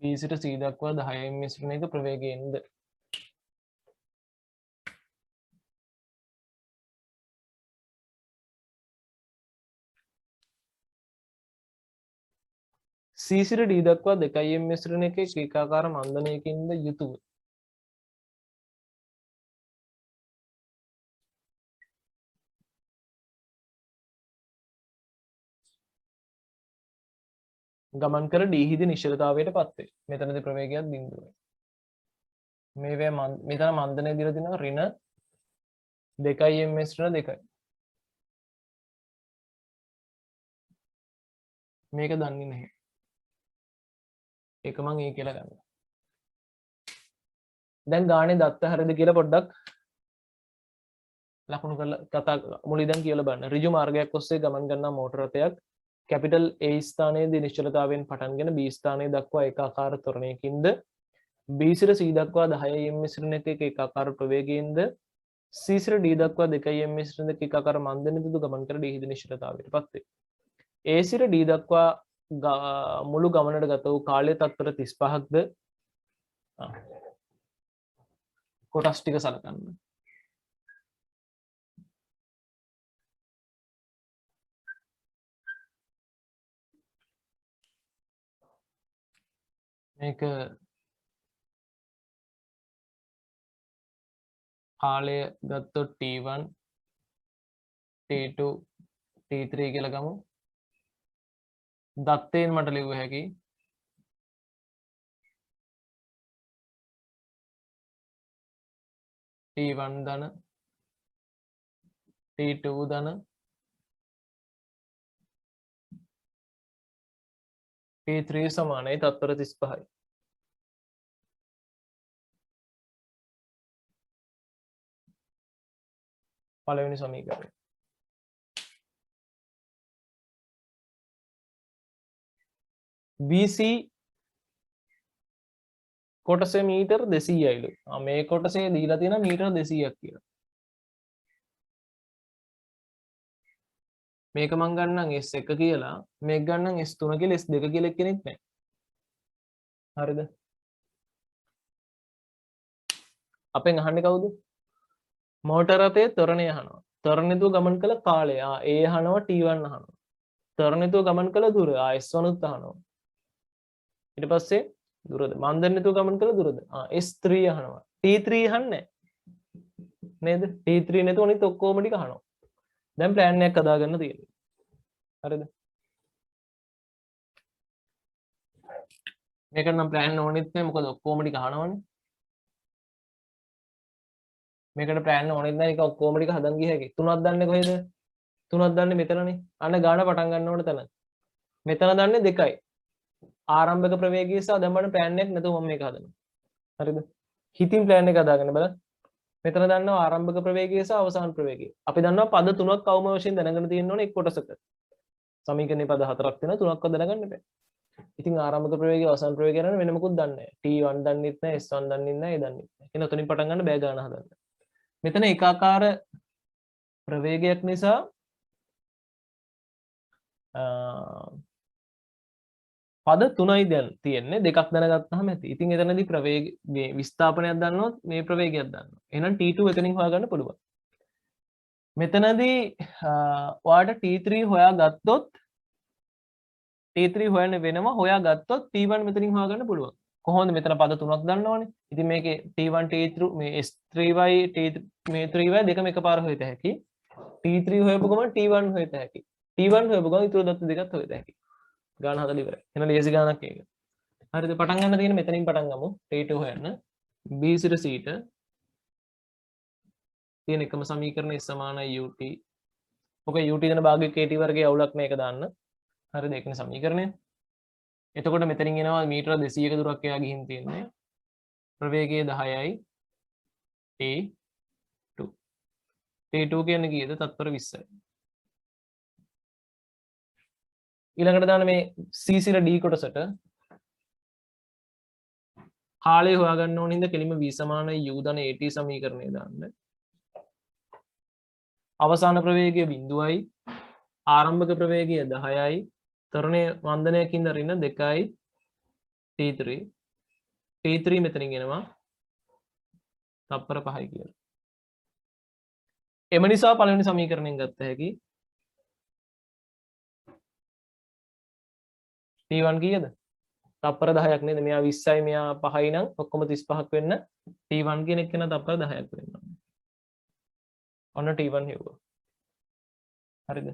B සිට C දක්වා 10 ms ශ්‍රේණියක ප්‍රවේගයෙන්ද C සිට D දක්වා 2 ms ශ්‍රේණියක ඒකාකාර මන්දනයකින්ද යුතුව ගමන් කර D හිදී නිශ්චලතාවයට පත් වේ. මෙතනදී ප්‍රවේගයක් බිඳුවයි. මේවේ මෙතන මන්දනය දීලා තිනවා ඍණ 2 ms ඍණ 2යි. මේක දන්නේ නැහැ. ඒක මං ඒ කියලා ගන්නවා. දැන් ගානේ දත්ත හරියද කියලා පොඩ්ඩක් ලකුණු කරලා කතා මුලින් ඉඳන් කියලා බලන්න. ඍජු මාර්ගයක් ඔස්සේ ගමන් ගන්නා මෝටර රථයක් කැපිටල් A ස්ථානයේදී නිශ්චලතාවයෙන් පටන්ගෙන B ස්ථානයේ දක්වා ඒකාකාර ත්වරණයකින්ද B සිට C දක්වා 10 ms ශ්‍රේණියක ඒකාකාර ප්‍රවේගයෙන්ද C සිට D දක්වා 2 ms ශ්‍රේණියක ඒකාකාර මන්දනයකින්ද ගමන් කර D හිදී නිශ්චලතාවයට පත් වේ. A සිට D දක්වා මුළු ගමනට ගත වූ කාලය තත්පර 35ක්ද කොටස් ටික සලකන්න. මේක කාලය ගත්තොත් T1 T2 T3 කියලා ගමු. දත්තයෙන් මට ලිව්ව හැකි T1 ධන T2 ධන T3 සමානයි තත්පර 35යි. පළවෙනි සමීකරණය. BC කොටසේ මීටර් 200යිලු. මේ කොටසේ දීලා තියෙන මීටර් 200ක් කියලා. මේක මං ගන්නම් S1 කියලා, මේක ගන්නම් S3 කියලා, S2 කියලා කෙනෙක් නැහැ. හරිද? අපෙන් අහන්නේ කවුද? මෝටර රථයේ ත්වරණය අහනවා. ත්වරණයතුව ගමන් කළ කාලය. A අහනවා, T1 අහනවා. ත්වරණයතුව ගමන් කළ දුර S1 උත් අහනවා. ඊට පස්සේ දුරද මන්දන්නතුව ගමන් කළ දුරද S3 අහනවා. T3 අහන්නේ නේද? T3 නැතුව අනිත් ඔක්කොම ටික අහනවා. දැන් ප්ලෑන් එකක් හදාගන්න තියෙනවා. හරිද? මේකට නම් ප්ලෑන් ඕනෙත් නැහැ, මොකද ඔක්කොම ටික අහනවනේ. මේකට ප්ලෑන් ඕනෙත් නැහැ, ඒක ඔක්කොම ටික හදන් ගිය හැකි. තුනක් දන්නේ කොහෙද? තුනක් දන්නේ මෙතනනේ. අන්න ගාන පටන් ගන්න ඕන තැන. මෙතන දන්නේ 2යි. ආරම්භක ප්‍රවේගය සහ දැන් බලන්න ප්ලෑන් එකක් නැතුව මම මේක හදනවා. හරිද? හිතින් ප්ලෑන් එක හදාගන්න බලන්න. මෙතන දන්නවා ආරම්භක ප්‍රවේගය සහ අවසාන ප්‍රවේගය. අපි දන්නවා පද තුනක් අවම වශයෙන් දැනගෙන තියෙන්න ඕනේ එක් කොටසක. සමීකරණේ පද 4ක් තියෙනවා, තුනක්වත් දැනගන්න බෑ. ඉතින් ආරම්භක ප්‍රවේගය අවසාන ප්‍රවේගය ගැන වෙන මොකුත් දන්නේ නැහැ. T1 දන්නෙත් නැහැ, S1 දන්නෙත් නැහැ, A දන්නෙත් නැහැ. එහෙනම් උතනින් පටන් ගන්න බෑ ගාන හදන්න. මෙතන ඒකාකාර ප්‍රවේගයක් නිසා පද 3යි දැන් තියෙන්නේ, දෙකක් දැනගත්තාම ඇති. ඉතින් එතනදී ප්‍රවේග මේ විස්ථාපනයක් දන්නොත් මේ ප්‍රවේගයක් දන්නවා. එහෙනම් T2 එතනින් හොයාගන්න පුළුවන්. මෙතනදී ඔයාලට T3 හොයාගත්තොත් T3 හොයන්න වෙනවා, හොයාගත්තොත් T1 මෙතනින් හොයාගන්න පුළුවන්. කොහොමද? මෙතන පද 3ක් දන්නවනේ. ඉතින් මේකේ T1 T3 මේ S3y මේ 3y දෙකම එකපාර හොයත හැකි. T3 හොයපු ගමන් T1 හොයත හැකි. T1 හොයපු ගමන් ඊටු දත්ත දෙකත් හොයත හැකි. ගාන හදලා ඉවරයි. එහෙනම් ලේසි ගානක් ඒක. හරිද? පටන් ගන්න තියෙන මෙතනින් පටන් ගමු. T2 හොයන්න. B සිට C ට තියෙන එකම සමීකරණය S සමානයි UT. ඔක UT දෙන භාගය KT වර්ගයේ අවුලක් මේක දාන්න. හරිද? ඒකනේ සමීකරණය. එතකොට මෙතනින් එනවා මීටර 200ක දුරක් එයා ගිහින් තියෙන්නේ. ප්‍රවේගය 10යි. T2. T2 කියන්නේ කීයද? තත්පර 20යි. ඊළඟට දාන්න මේ C සිට D කොටසට කාලය හොයාගන්න ඕන හින්දා කෙලින්ම V සමානයි U ධන AT සමීකරණය දාන්න. අවසාන ප්‍රවේගය 0යි. ආරම්භක ප්‍රවේගය 10යි. ත්වරණය වන්දනයකින් දරින්න 2යි. T3. T3 මෙතනින් එනවා තත්පර 5යි කියලා. එම නිසා පළවෙනි සමීකරණයෙන් ගත්ත හැකි T1 කීයද? තත්පර 10ක් නේද? මෙයා 20යි, මෙයා 5යි නම් ඔක්කොම 35ක් වෙන්න T1 කියන එක න තත්පර 10ක් වෙන්න ඕනේ. ඔන්න T1 හෙව්වා. හරිද?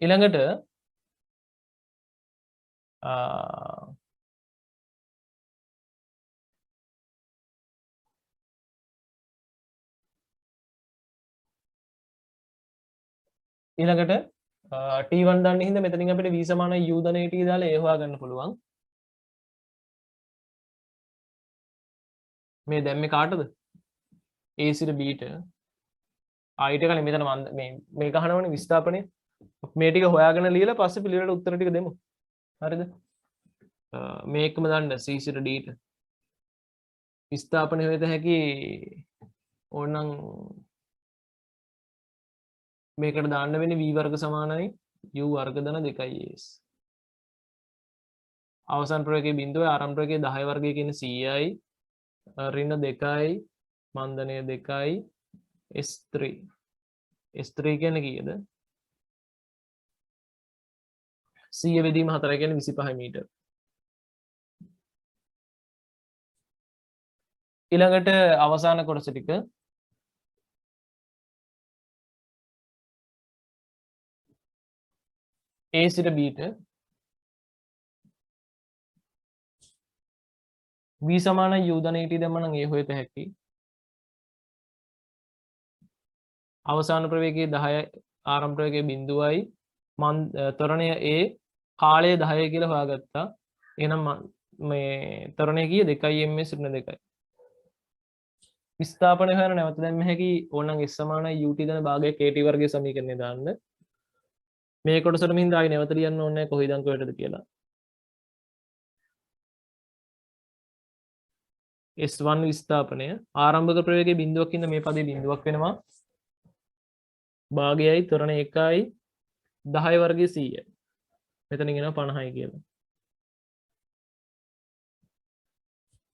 ඊළඟට ඊළඟට T1 දන්න හින්දා මෙතනින් අපිට V සමානයි U ධන AT දාලා A හොයාගන්න පුළුවන්. මේ දැන් මේ කාටද? A සිට B ට. ඊට කලින් මෙතන මේක අහනවනේ විස්ථාපනය. මේ ටික හොයාගෙන ලියලා පස්සේ පිළිවෙලට උත්තර ටික දෙමු. හරිද? මේකම දාන්න C සිට D ට. විස්ථාපනය වෙත හැකි ඕනනම් මේකට දාන්න වෙන්නේ v වර්ග සමානයි u වර්ග ධන 2is. අවසන් ප්‍රවේගයේ බිඳුවේ ආරම්භ ප්‍රවේගයේ 10 වර්ගය කියන 100යි ඍණ 2යි මන්දනය 2යි s3 s3 කියන්නේ කීයද 100 බෙදීම 4 කියන්නේ 25 මීටර. ඊළඟට අවසාන කොටස ටික a සිට b ට v සමානයි u ධන ඊට දැම්ම නම් a හොයත හැකි. අවසාන ප්‍රවේගයේ 10 ආරම්භ ප්‍රවේගයේ බිඳුවයි ත්වරණය a කාලය 10 කියලා හොයාගත්තා. එහෙනම් මේ ත්වරණය කීය 2 ms ඍණ 2යි. විස්ථාපනය හොයන නැවත දැම්ම හැකි ඕනනම් s සමානයි ut ධන භාගය kt වර්ගයේ සමීකරණය දාන්න. මේ කොටසට මින් ආයි නැවත ලියන්න ඕනේ නැහැ කොහේද කොහෙටද කියලා. S1 විස්ථාපනය ආරම්භක ප්‍රවේගයේ බිඳුවක් ඉන්න මේ පදේ බිඳුවක් වෙනවා. භාගයයි ත්වරණ 1යි 10 වර්ගයේ 100යි. මෙතනින් එනවා 50යි කියලා.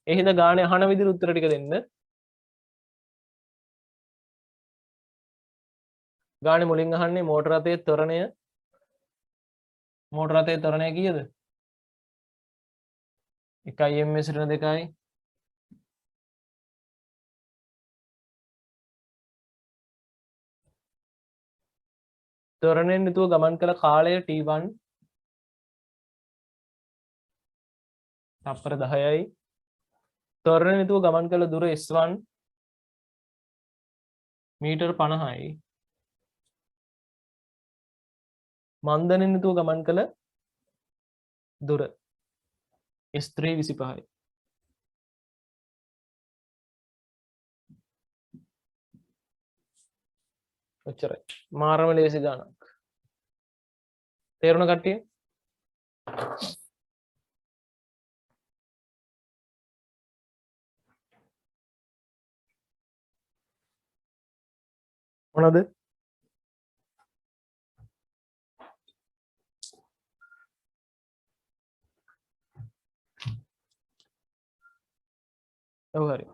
එහෙනම් ගානේ අහන විදිහට උත්තර ටික දෙන්න. ගානේ මුලින් අහන්නේ මෝටර රථයේ ත්වරණය මෝටර රථයේ ත්වරණය කීයද? 1 ms ඍණ 2යි ත්වරණයෙන් යුතුව ගමන් කළ කාලය t1 තප්පර 10යි ත්වරණයෙන් යුතුව ගමන් කළ දුර s1 මීටර 50යි මන්දනෙන් යුතුව ගමන් කළ දුර s3 25යි. ඔච්චරයි. මාරම ලේසි ගානක්. තේරුණ කට්ටිය? මොනවද? ඔව් හරි.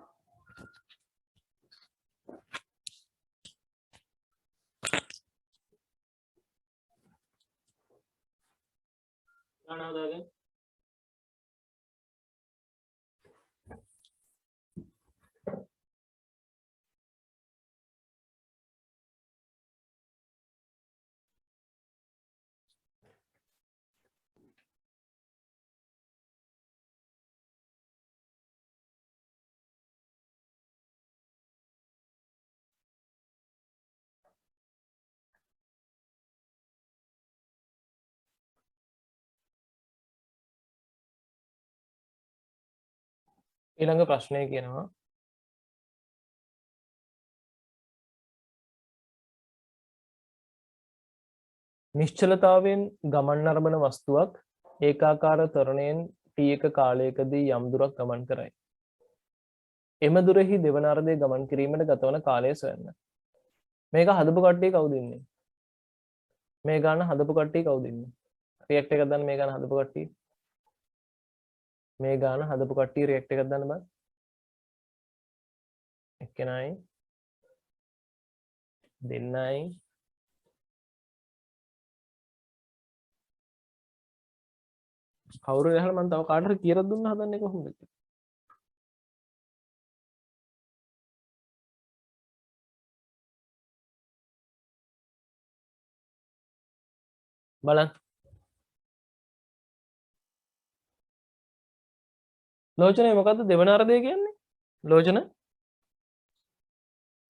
ගානවදාගෙන ඊළඟ ප්‍රශ්නය කියනවා නිශ්චලතාවයෙන් ගමන් නරඹන වස්තුවක් ඒකාකාර ත්වරණයෙන් t1 කාලයකදී යම් දුරක් ගමන් කරයි. එම දුරෙහි දෙවන අර්ධය ගමන් කිරීමට ගතවන කාලය සොයන්න. මේක හදපු කට්ටිය කවුද ඉන්නේ? මේ ගාන හදපු කට්ටිය කවුද ඉන්නේ? රියැක්ට් එකක් දාන්න මේ ගාන හදපු කට්ටිය. මේ ගාන හදපු කට්ටිය රියැක්ට් එකක් දාන්න බෑ. එක්කෙනයි දෙන්නයි කවුරු ඇහලා මම තව කාටද කියලා දුන්න හදන්නේ කොහොමද? බලන්න. ලෝචනේ මොකද්ද දෙවන අර්ධය කියන්නේ? ලෝචන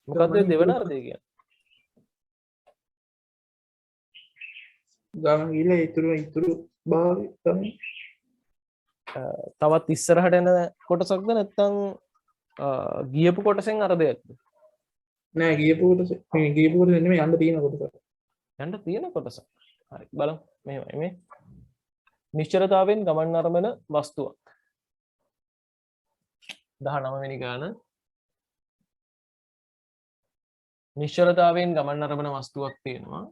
මොකද්ද දෙවන අර්ධය කියන්නේ? ගමන් ගිහලා ඉතුරු භාගය තමයි. තවත් ඉස්සරහට එන කොටසක්ද නැත්නම් ගියපු කොටසෙන් අර්ධයක්ද? නෑ ගියපු කොටස නෙමෙයි යන්න තියෙන කොටස. යන්න තියෙන කොටස. හරි බලමු. මෙහෙමයි මේ නිශ්චලතාවයෙන් ගමන් නරඹන වස්තුවක්. 19 වෙනි ගාන. නිශ්චලතාවයෙන් ගමන් අරබන වස්තුවක් තියෙනවා.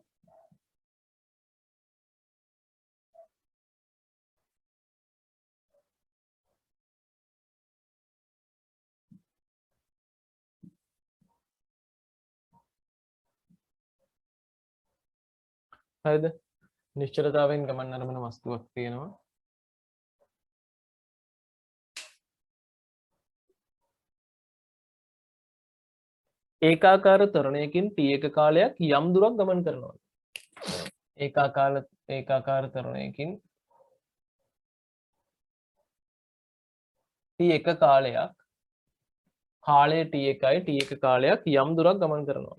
හරිද? නිශ්චලතාවයෙන් ගමන් අරබන වස්තුවක් තියෙනවා. ඒකාකාර ත්වරණයකින් t එක කාලයක් යම් දුරක් ගමන් කරනවා. ඒකාකාර ත්වරණයකින් t එක කාලයක් කාලය t එකයි t එක කාලයක් යම් දුරක් ගමන් කරනවා.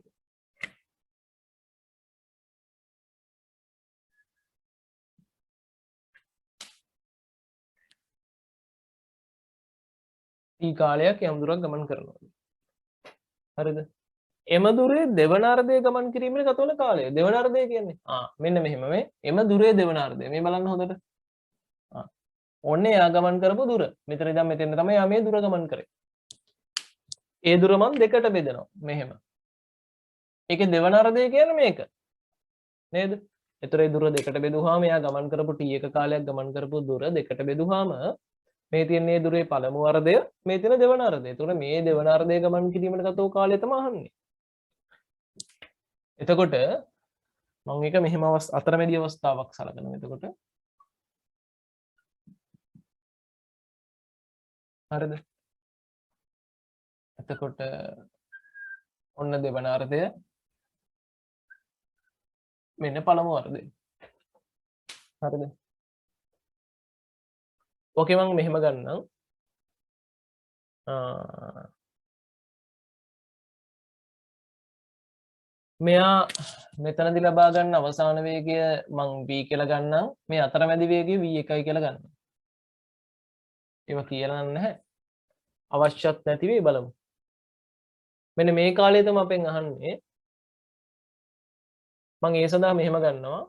t කාලයක් යම් දුරක් ගමන් කරනවා. හරිද? එම දුරේ දෙවන අර්ධය ගමන් කිරීමේ ගතවන කාලය. දෙවන අර්ධය කියන්නේ මෙන්න මෙහෙම මේ එම දුරේ දෙවන අර්ධය. මේ බලන්න හොඳට. ඔන්න එයා ගමන් කරපු දුර. මෙතන ඉඳන් මෙතෙන් තමයි යා මේ දුර ගමන් කරේ. ඒ දුර මම දෙකට බෙදනවා. මෙහෙම. ඒකේ දෙවන අර්ධය කියන්නේ මේක. නේද? ඒතර ඒ දුර දෙකට බෙදුවාම එයා ගමන් කරපු t එක කාලයක් ගමන් කරපු දුර දෙකට බෙදුවාම මේ තියෙන මේ දුරේ පළමු අර්ධය මේ තියෙන දෙවන අර්ධය. ඒතර මේ දෙවන අර්ධය ගමන් කිරීමට ගත වූ කාලය තමයි අහන්නේ. එතකොට මම එක මෙහෙම අතරමැදි අවස්ථාවක් සලකනවා. එතකොට හරිද? එතකොට ඔන්න දෙවන අර්ධය මෙන්න පළමු අර්ධය. හරිද? ඕකේ මම මෙහෙම ගන්නම්. මෙයා මෙතනදී ලබා ගන්න අවසාන වේගය මං v කියලා ගන්නම්. මේ අතරමැදි වේගය v1 කියලා ගන්නවා. ඒවා කියලා නැහැ. අවශ්‍යත් නැති වෙයි බලමු. මෙන්න මේ කාලය තමයි අපෙන් අහන්නේ. මං ඒ සඳහා මෙහෙම ගන්නවා.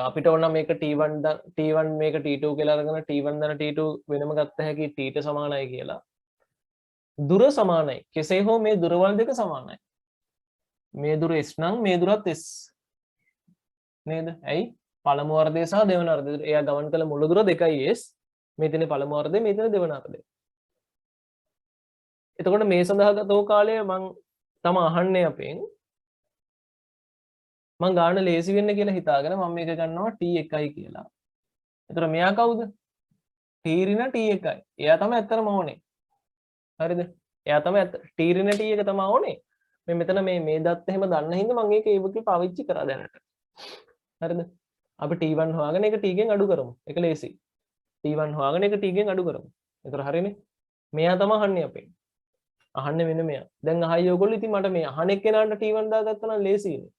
අපිට ඕන මේක t1 මේක t2 කියලා අරගෙන t1 දන t2 වෙනම ගත්ත හැකි t ට සමානයි කියලා. දුර සමානයි. කෙසේ හෝ මේ දුරවල් දෙක සමානයි. මේ දුර s නම් මේ දුරත් s. නේද? ඇයි? පළමු වර්ධය සහ දෙවන වර්ධය. එයා ගමන් කළ මුළු දුර දෙකයි s. මේ තියෙන පළමු වර්ධය, මේ තියෙන දෙවන වර්ධය. එතකොට මේ සඳහා ගත වූ කාලය මං තම අහන්නේ අපෙන්. මං ගාන ලේසි වෙන්න කියලා හිතාගෙන මම මේක ගන්නවා t1 කියලා. එතකොට මෙයා කවුද? t ඍණ t1. එයා තමයි ඇත්තටම ඕනේ. හරිද? එයා තමයි t ඍණ t එක තමයි ඕනේ. මේ මෙතන මේ දත් එහෙම දන්න හින්දා මම ඒක ඒකේ පාවිච්චි කරා දැනට. හරිද? අපි t1 හොයාගෙන ඒක t ගෙන් අඩු කරමු. ඒක ලේසි. t1 හොයාගෙන ඒක t ගෙන් අඩු කරමු. එතකොට හරිනේ. මෙයා තමයි අහන්නේ අපේ. අහන්නේ මෙන්න මෙයා. දැන් අහයි ඔයගොල්ලෝ ඉතින් මට මේ අහන එක්කෙනාට t1 දාගත්තා නම් ලේසියිනේ.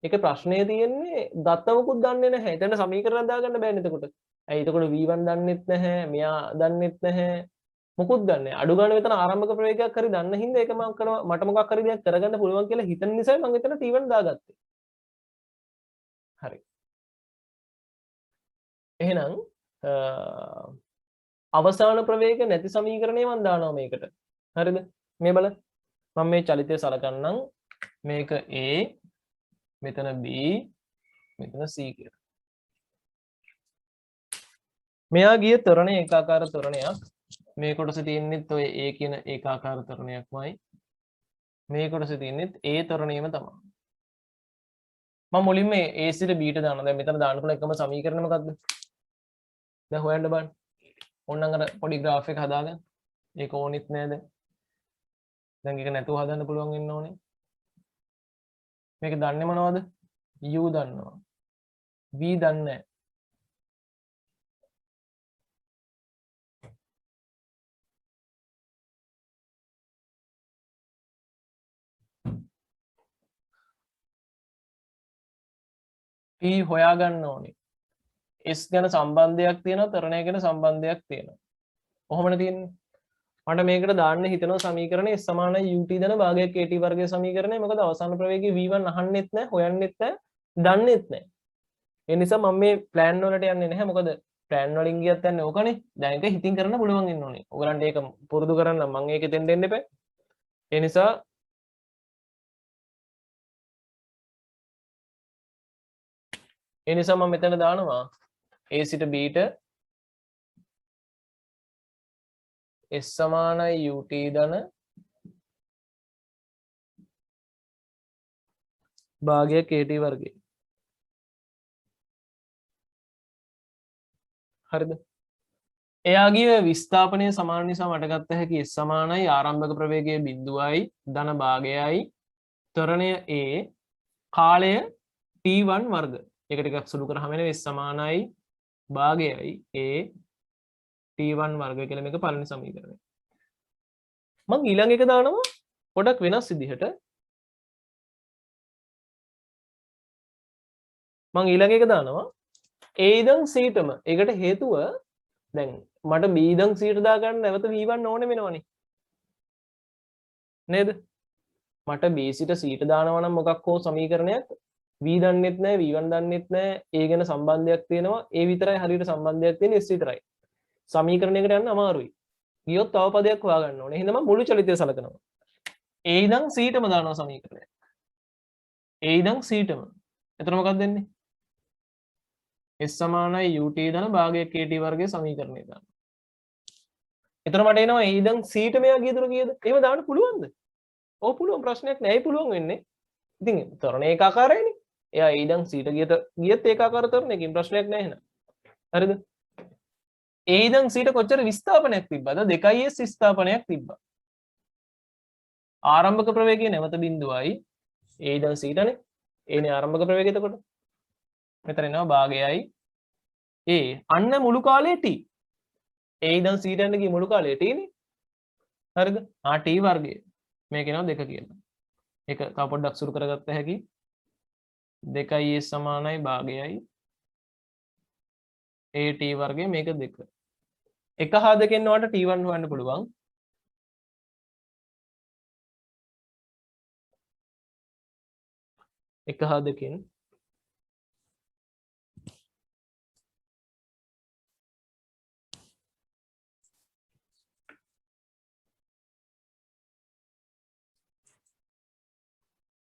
ඒක ප්‍රශ්නේ තියෙන්නේ දත්තමකුත් දන්නේ නැහැ. එතන සමීකරණ දාගන්න බෑනේ එතකොට. ඇයි එතකොට v1 දන්නෙත් නැහැ, මෙයා දන්නෙත් නැහැ. මොකුත් දන්නේ නැහැ. අඩු ගන්න මෙතන ආරම්භක ප්‍රවේගයක් හරි දන්න හින්දා ඒක මම කරනවා මට මොකක් හරි දෙයක් කරගන්න පුළුවන් කියලා හිතන නිසා මම එතන t1 දාගත්තේ. හරි. එහෙනම් අවසාන ප්‍රවේග නැති සමීකරණය මම දානවා මේකට. හරිද? මේ බලන්න. මම මේ චලිතය සලකන්නම්. මේක a මෙතන b මෙතන c කියලා. මෙයා ගිය ත්වරණය ඒකාකාර ත්වරණයක්. මේ කොටසේ තියෙන්නේත් ඔය a කියන ඒකාකාර ත්වරණයක්මයි. මේ කොටසේ තියෙන්නේත් a ත්වරණයම තමයි. මම මුලින්ම a සිට b ට දානවා. දැන් මෙතන දාන්න පුළුවන් එකම සමීකරණය මොකද්ද? දැන් හොයන්න බලන්න. ඕනනම් අර පොඩි graph එක හදාගන්න. ඒක ඕනෙත් නෑ දැන්. දැන් ඒක නැතුව හදන්න පුළුවන් වෙන්න ඕනේ. මේක දන්නේ මොනවද? u දන්නවා. v දන්නේ නැහැ. t හොයා ගන්න ඕනේ. s ගැන සම්බන්ධයක් තියෙනවා, ත්වරණය ගැන සම්බන්ධයක් තියෙනවා. කොහොමද තියෙන්නේ? මට මේකට දාන්න හිතෙනවා සමීකරණය s සමානයි ut දන භාගයක් at වර්ගයේ සමීකරණය. මොකද අවසාන ප්‍රවේගය v1 අහන්නෙත් නැහැ, හොයන්නෙත් නැහැ, දන්නෙත් නැහැ. ඒ නිසා මම මේ ප්ලෑන් වලට යන්නේ නැහැ. මොකද ටෑන් වලින් ගියත් යන්නේ ඕකනේ. දැන් ඒක හිතින් කරන්න පුළුවන් ඉන්න ඕනේ. ඔයගලන්ට ඒක පුරුදු කරන්න මම ඒක දෙන්න දෙන්න එපා. ඒ නිසා මම මෙතන දානවා a සිට b ට s සමානයි ut ධන භාගය kt වර්ගය. හරිද? එයාගේ විස්ථාපනය සමාන නිසා මට ගත්ත හැකි s සමානයි ආරම්භක ප්‍රවේගය 0යි ධන භාගයයි ත්වරණය a කාලය t1 වර්ග. ඒක ටිකක් සුළු කරාම එන s සමානයි භාගයයි a t1 වර්ග කියලා මේක පළවෙනි සමීකරණය. මම ඊළඟ එක දානවා පොඩක් වෙනස් විදිහට. මම ඊළඟ එක දානවා a ඉඳන් c ටම. ඒකට හේතුව දැන් මට b ඉඳන් c ට දා ගන්න නැවත v1 ඕනේ වෙනවනේ. නේද? මට b සිට c ට දානවා නම් මොකක් හෝ සමීකරණයක් v දන්නෙත් නැහැ v1 දන්නෙත් නැහැ a ගැන සම්බන්ධයක් තියෙනවා a විතරයි හරියට සම්බන්ධයක් තියෙන්නේ s විතරයි. සමීකරණයකට යන්න අමාරුයි. ගියොත් තව පදයක් හොයාගන්න ඕනේ. එහෙනම් මම මුළු චලිතය සලකනවා. a ඉඳන් c ටම දානවා සමීකරණය. a ඉඳන් c ටම. එතන මොකක්ද වෙන්නේ? s සමානයි ut ධන භාගය kt වර්ගයේ සමීකරණය දාන්න. එතන මට එනවා a ඉඳන් c ට මෙයා ගිය දුර කීයද? එහෙම දාන්න පුළුවන්ද? ඔව් පුළුවන් ප්‍රශ්නයක් නෑ. ඒ පුළුවන් වෙන්නේ. ඉතින් තරණ ඒකාකාරයිනේ. එයා a ඉඳන් c ට ගියත් ඒකාකාර තරණයකින් ප්‍රශ්නයක් නෑ එහෙනම්. හරිද? a ඉඳන් c ට කොච්චර විස්ථාපනයක් තිබ්බද? 2s විස්ථාපනයක් තිබ්බා. ආරම්භක ප්‍රවේගය නැවත බිඳුවයි a ඉඳන් c ටනේ. ඒනේ ආරම්භක ප්‍රවේගය එතකොට. මෙතන එනවා භාගයයි a අන්න මුළු කාලේ t. a ඉඳන් c ට යන ගිය මුළු කාලේ t නේ. හරිද? t වර්ගය. මේක එනවා 2 කියලා. ඒක තව පොඩ්ඩක් සුළු කරගත්ත හැකි. 2s සමානයි භාගයයි at වර්ගය මේක 2. 1 හා 2 වට t1 හොයන්න පුළුවන්. එක හා දෙකෙන්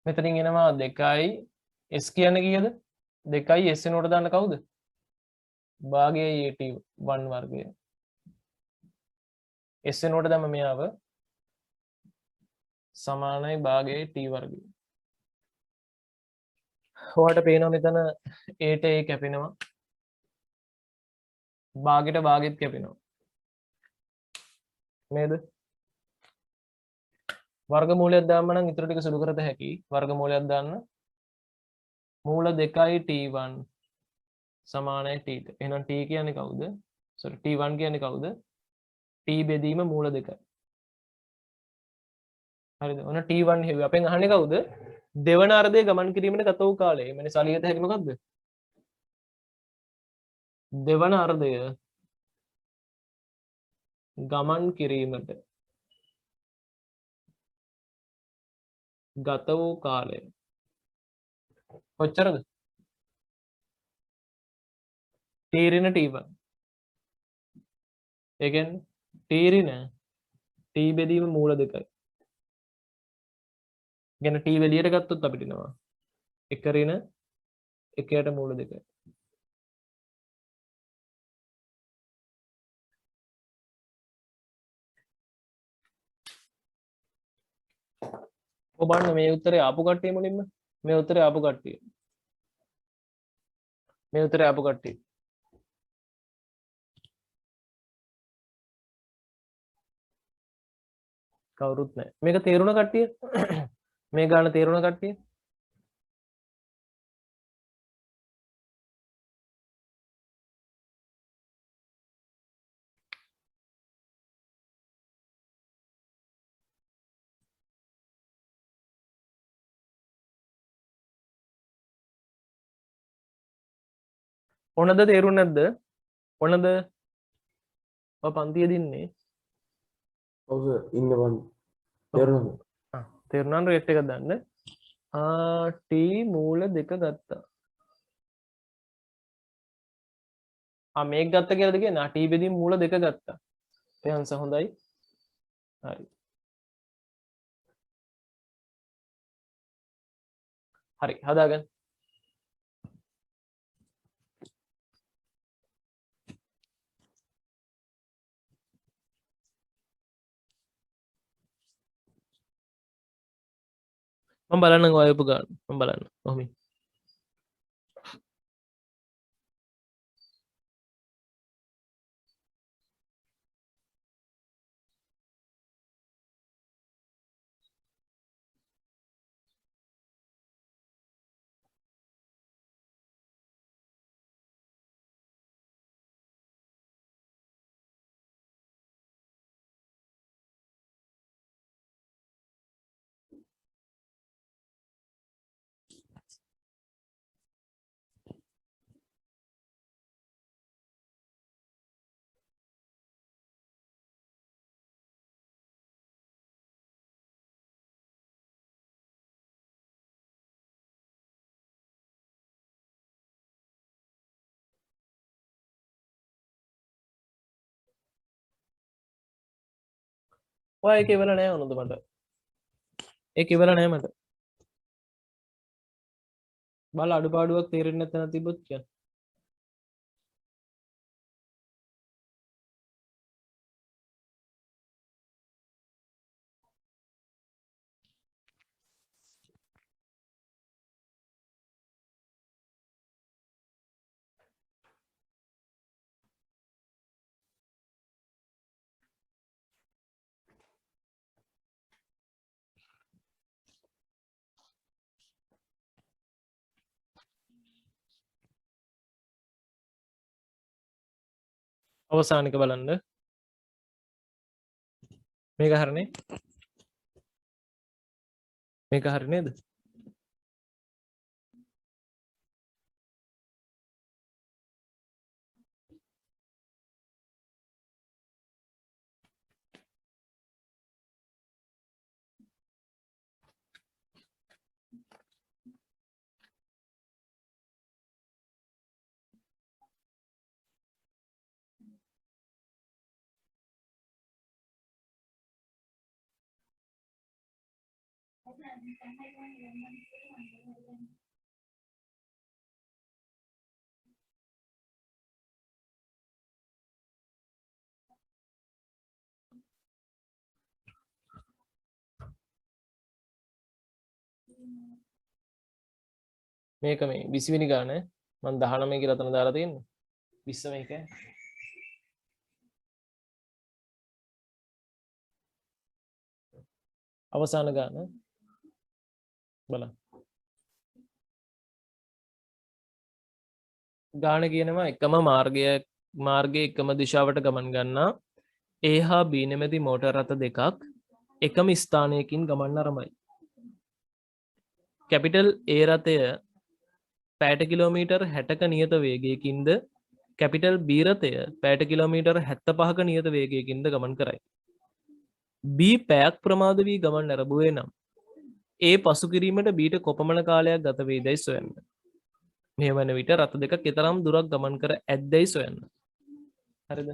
මෙතනින් එනවා 2යි s කියන්නේ කීයද? 2යි s වෙනුවට දාන්න කවුද? භාගයයි at1 වර්ගය. s වෙනුවට දැම්ම මෙයාව සමානයි භාගයයි t වර්ගය. ඔයාලට පේනවා මෙතන a ට a කැපෙනවා. භාගයට භාගෙත් කැපෙනවා. නේද? වර්ගමූලයක් දාන්න නම් ඊටු ටික සුළු කරත හැකි. වර්ගමූලයක් දාන්න මූල 2යි t1 සමානයි t ට. එහෙනම් t කියන්නේ කවුද? sorry t1 කියන්නේ කවුද? t බෙදීම මූල 2යි. හරිද? ඔන්න t1 හෙව්වේ. අපෙන් අහන්නේ කවුද? දෙවන අර්ධය ගමන් කිරීමට ගත වූ කාලය. එමෙන්න සලියත හැකි මොකද්ද? දෙවන අර්ධය ගමන් කිරීමට ගත වූ කාලය කොච්චරද? t ඍණ t1. ඒ කියන්නේ t ඍණ t බෙදීම මූල 2යි. ගැන t වෙලියට ගත්තොත් අපිට එනවා 1 ඍණ 1ට මූල 2යි. ඔබන්න මේ උත්තරේ ආපු කට්ටිය මුලින්ම මේ උත්තරේ ආපු කට්ටිය. මේ උත්තරේ ආපු කට්ටිය. කවුරුත් නැහැ. මේක තේරුණ කට්ටිය? මේ ගාන තේරුණ කට්ටිය? ඕනද තේරුන්නේ නැද්ද? ඕනද? ඔය පන්තිය දින්නේ. ඔව් සර් ඉන්න බං තේරුණාද? තේරුණාද රේට් එකක් දාන්න. t මූල 2 ගත්තා. මේක ගත්ත කියලාද කියන්නේ t බෙදීම මූල දෙක ගත්තා ප්‍රයංශ හොඳයි හරි හරි හදාගන්න මම බලන්න ඔයපු ගන්න මම බලන්න කොහොමද ඔය ඒක ඉවර නෑ වුණාද මට ඒක ඉවර නෑ මට බල අඩුපාඩුවක් තේරෙන්නේ නැත්නම් තිබ්බොත් කියන්න අවසානික බලන්න මේක හරිනේ මේක හරි නේද මේක මේ 20 වෙනි ගාන මම 19 කියලා තන දාලා තියෙන්නේ 20 මේක අවසාන ගාන බලන්න ගාන කියනවා එකම මාර්ගයේ එකම දිශාවට ගමන් ගන්නා A හා B නැමැති මෝටර රථ දෙකක් එකම ස්ථානයකින් ගමන් අරමයි කැපිටල් A රථය පැයට කිලෝමීටර් 60ක නියත වේගයකින්ද කැපිටල් B රථය පැයට කිලෝමීටර් 75ක නියත වේගයකින්ද ගමන් කරයි. B පැයක් ප්‍රමාද වී ගමන් ආරම්භුවේ නම් A පසු කිරීමට B ට කොපමණ කාලයක් ගත වේදයි සොයන්න. මේ වන විට රථ දෙක කෙතරම් දුරක් ගමන් කර ඇද්දයි සොයන්න. හරිද?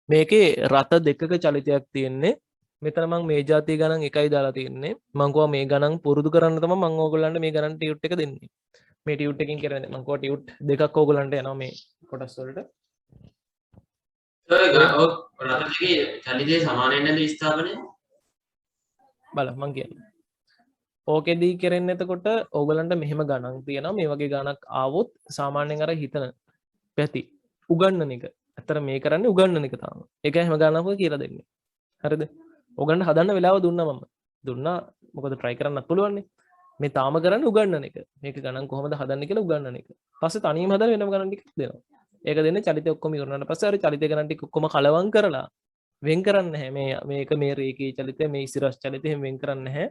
මේකේ රථ දෙකක චලිතයක් තියෙන්නේ මෙතන මම මේ જાතිය ගණන් එකයි දාලා තියෙන්නේ මම කිව්වා මේ ගණන් පුරුදු කරන්න තමයි මම ඕගොල්ලන්ට මේ ගණන් ටියුට් එක දෙන්නේ මේ ටියුට් එකකින් කරන්නේ මම කිව්වා ටියුට් දෙකක් ඕගොල්ලන්ට යනවා මේ කොටස් වලට රට දෙකේ චලිතය සමාන වෙන්නේ නැද්ද ස්ථාපනය බලන්න මම කියන්නේ ඕකෙදී කරන්නේ එතකොට ඕගොල්ලන්ට මෙහෙම ගණන් තියෙනවා මේ වගේ ගණක් ආවොත් සාමාන්‍යයෙන් අර හිතන පැති උගන්නන එක අතර මේ කරන්නේ උගන්නන එක තමයි ඒක හැම ගණනක්ම කියලා දෙන්නේ හරිද ඔගන්න හදන්න වෙලාව දුන්නා මම දුන්නා මොකද try කරන්නත් පුළුවන් නේ මේ තාම කරන්නේ උගන්නන එක මේක ගණන් කොහොමද හදන්නේ කියලා උගන්නන එක පස්සේ තනියම හදලා වෙනම ගණන් ටිකක් දෙනවා ඒක දෙන්නේ චලිතය ඔක්කොම ඉවරනාට පස්සේ අර චලිතය ගණන් ටික ඔක්කොම කලවම් කරලා වෙන් කරන්නේ නැහැ මේ මේක මේ රේඛී චලිතය මේ ඉසිරස් චලිතය එහෙම වෙන් කරන්නේ නැහැ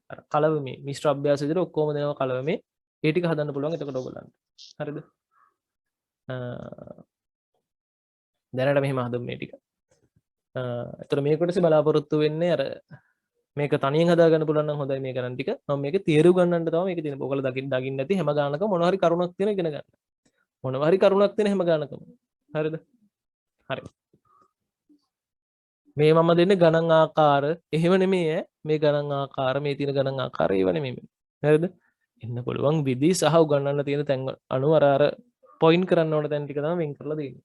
අර කලවමේ මිශ්‍ර අභ්‍යාස විදිහට ඔක්කොම දෙනවා කලවමේ ඒ ටික හදන්න පුළුවන් එතකොට ඔයගොල්ලන්ට හරිද දැනට මෙහෙම හදමු මේ ටික එතකොට මේ කොටසේ බලාපොරොත්තු වෙන්නේ අර මේක තනියෙන් හදා ගන්න පුළුවන් නම් හොඳයි මේ ගණන් ටික මම මේක තේරුම් ගන්නන්න තමයි මේක තියෙන්නේ ඔයගොල්ලෝ දකින්න නැති හැම ගානක මොනවා හරි කරුණක් තියෙන ඉගෙන ගන්න මොනවා හරි කරුණක් තියෙන හැම ගණකම. හරිද? හරි. මේ මම දෙන්නේ ගණන් ආකාර එහෙම නෙමෙයි ඈ. මේ ගණන් ආකාර මේ තියෙන ගණන් ආකාර ඒව නෙමෙයි මේ. හරිද? එන්න පුළුවන් විදි සහ උගන්වන්න තියෙන තැන් අනුව අර පොයින්ට් කරන්න ඕන තැන් ටික තමයි වෙන් කරලා දෙන්නේ.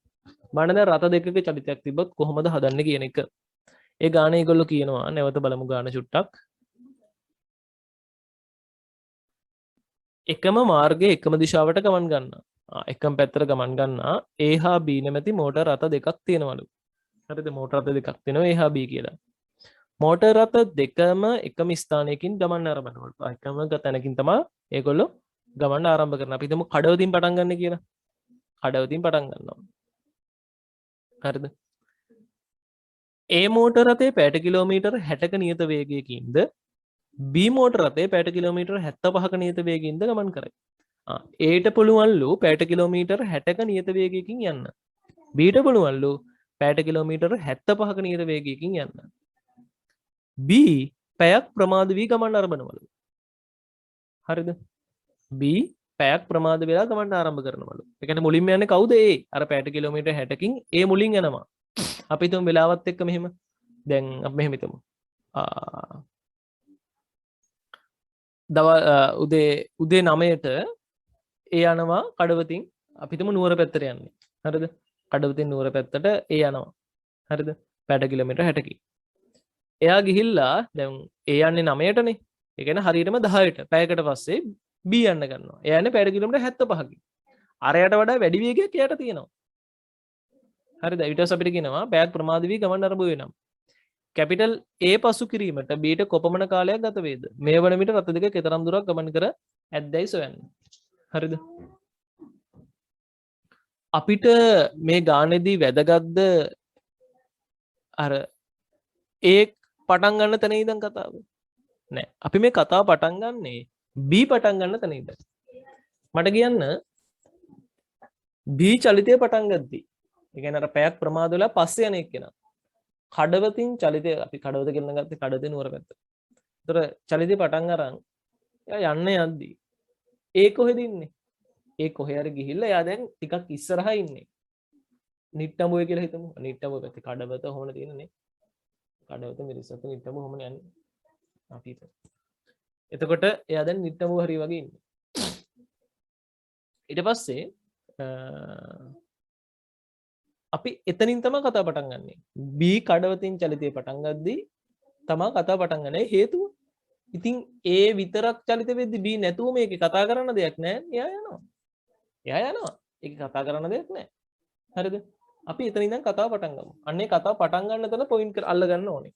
මම දැන් රත දෙකක චලිතයක් තිබ්බොත් කොහොමද හදන්නේ කියන එක. ඒ ගාන ඒගොල්ලෝ කියනවා නැවත බලමු ගාන චුට්ටක්. එකම මාර්ගයේ එකම දිශාවට ගමන් ගන්නවා. එකම පැත්තට ගමන් ගන්නා A හා B නැමැති මෝටර් රථ දෙකක් තියෙනවලු. හරිද? මෝටර් රථ දෙකක් තියෙනවා A හා B කියලා. මෝටර් රථ දෙකම එකම ස්ථානයකින් ගමන් ආරම්භ කරනවා. එකම තැනකින් තමයි ඒගොල්ලෝ ගමන් ආරම්භ කරනවා. අපි හිතමු කඩවතින් පටන් ගන්න කියලා. කඩවතින් පටන් ගන්නවා. හරිද? A මෝටර් රථයේ පැයට කිලෝමීටර් 60ක නියත වේගයකින්ද B මෝටර් රථයේ පැයට කිලෝමීටර් 75ක නියත වේගයකින්ද ගමන් කරයි. Aට පුළුවන්ලු පැයට කිලෝමීටර් 60ක නියත වේගයකින් යන්න. Bට පුළුවන්ලු පැයට කිලෝමීටර් 75ක නියත වේගයකින් යන්න. B පැයක් ප්‍රමාද වී ගමන් ආරම්භනවලු. හරිද? B පැයක් ප්‍රමාද වෙලා ගමන් ආරම්භ කරනවලු. ඒ කියන්නේ මුලින්ම යන්නේ කවුද? A. අර පැයට කිලෝමීටර් 60කින් A මුලින් යනවා. අපි හිතමු වෙලාවත් එක්ක මෙහෙම. දැන් අපි මෙහෙම හිතමු. උදේ 9ට ඒ යනවා කඩවතින් අපි හිතමු නුවර පැත්තට යන්නේ. හරිද? කඩවතින් නුවර පැත්තට ඒ යනවා. හරිද? පැයට කිලෝමීටර් 60කින්. එයා ගිහිල්ලා දැන් ඒ යන්නේ 9ටනේ. ඒ කියන්නේ හරියටම 10ට පැයකට පස්සේ B යන්න ගන්නවා. එයා යන්නේ පැයට කිලෝමීටර් 75කින්. අරයට වඩා වැඩි වේගයක් එයාට තියෙනවා. හරිද? ඊට පස්සේ අපිට කියනවා පැයක් ප්‍රමාද වී ගමන් ආරම්භ වෙනවා. කැපිටල් A පසු කිරීමට B ට කොපමණ කාලයක් ගත වේද? මේ වන විට රථ දෙක කෙතරම් දුරක් ගමන් කර ඇද්දැයි සොයන්න. හරිද? අපිට මේ ගානේදී වැදගත්ද අර A පටන් ගන්න තැන ඉඳන් කතාව? නෑ. අපි මේ කතාව පටන් ගන්නේ B පටන් ගන්න තැන ඉඳන්. මට කියන්න B චලිතය පටන් ගද්දී. ඒ කියන්නේ අර පැයක් ප්‍රමාද වෙලා පස්සේ යන එක්කෙනා. කඩවතින් චලිතය අපි කඩවත ගෙන්න ගත්තේ කඩවතේ නුවර පැත්ත. ඒතර චලිතය පටන් අරන් එයා යන්න යද්දී ඒ කොහෙද ඉන්නේ? ඒ කොහේ හරි ගිහිල්ලා එයා දැන් ටිකක් ඉස්සරහා ඉන්නේ. නිට්ටඹුවේ කියලා හිතමු. නිට්ටඹුව පැත්තේ කඩවත හොමන තියෙනනේ. කඩවත මිරිසත් නිට්ටඹුව හොමන යන්නේ. අපි හිතමු. එතකොට එයා දැන් නිට්ටඹුව හරි වගේ ඉන්නේ. ඊට පස්සේ අපි එතනින් තමයි කතාව පටන් ගන්නෙ. B කඩවතින් චලිතය පටන් ගද්දී තමයි කතාව පටන් ගන්න. හේතුව ඉතින් A විතරක් චලිත වෙද්දී B නැතුව මේකේ කතා කරන්න දෙයක් නැහැ. එයා යනවා. එයා යනවා. ඒක කතා කරන්න දෙයක් නැහැ. හරිද? අපි එතනින් ඉඳන් කතාව පටන් ගමු. අන්නේ කතාව පටන් ගන්න තැන පොයින්ට් අල්ල ගන්න ඕනේ.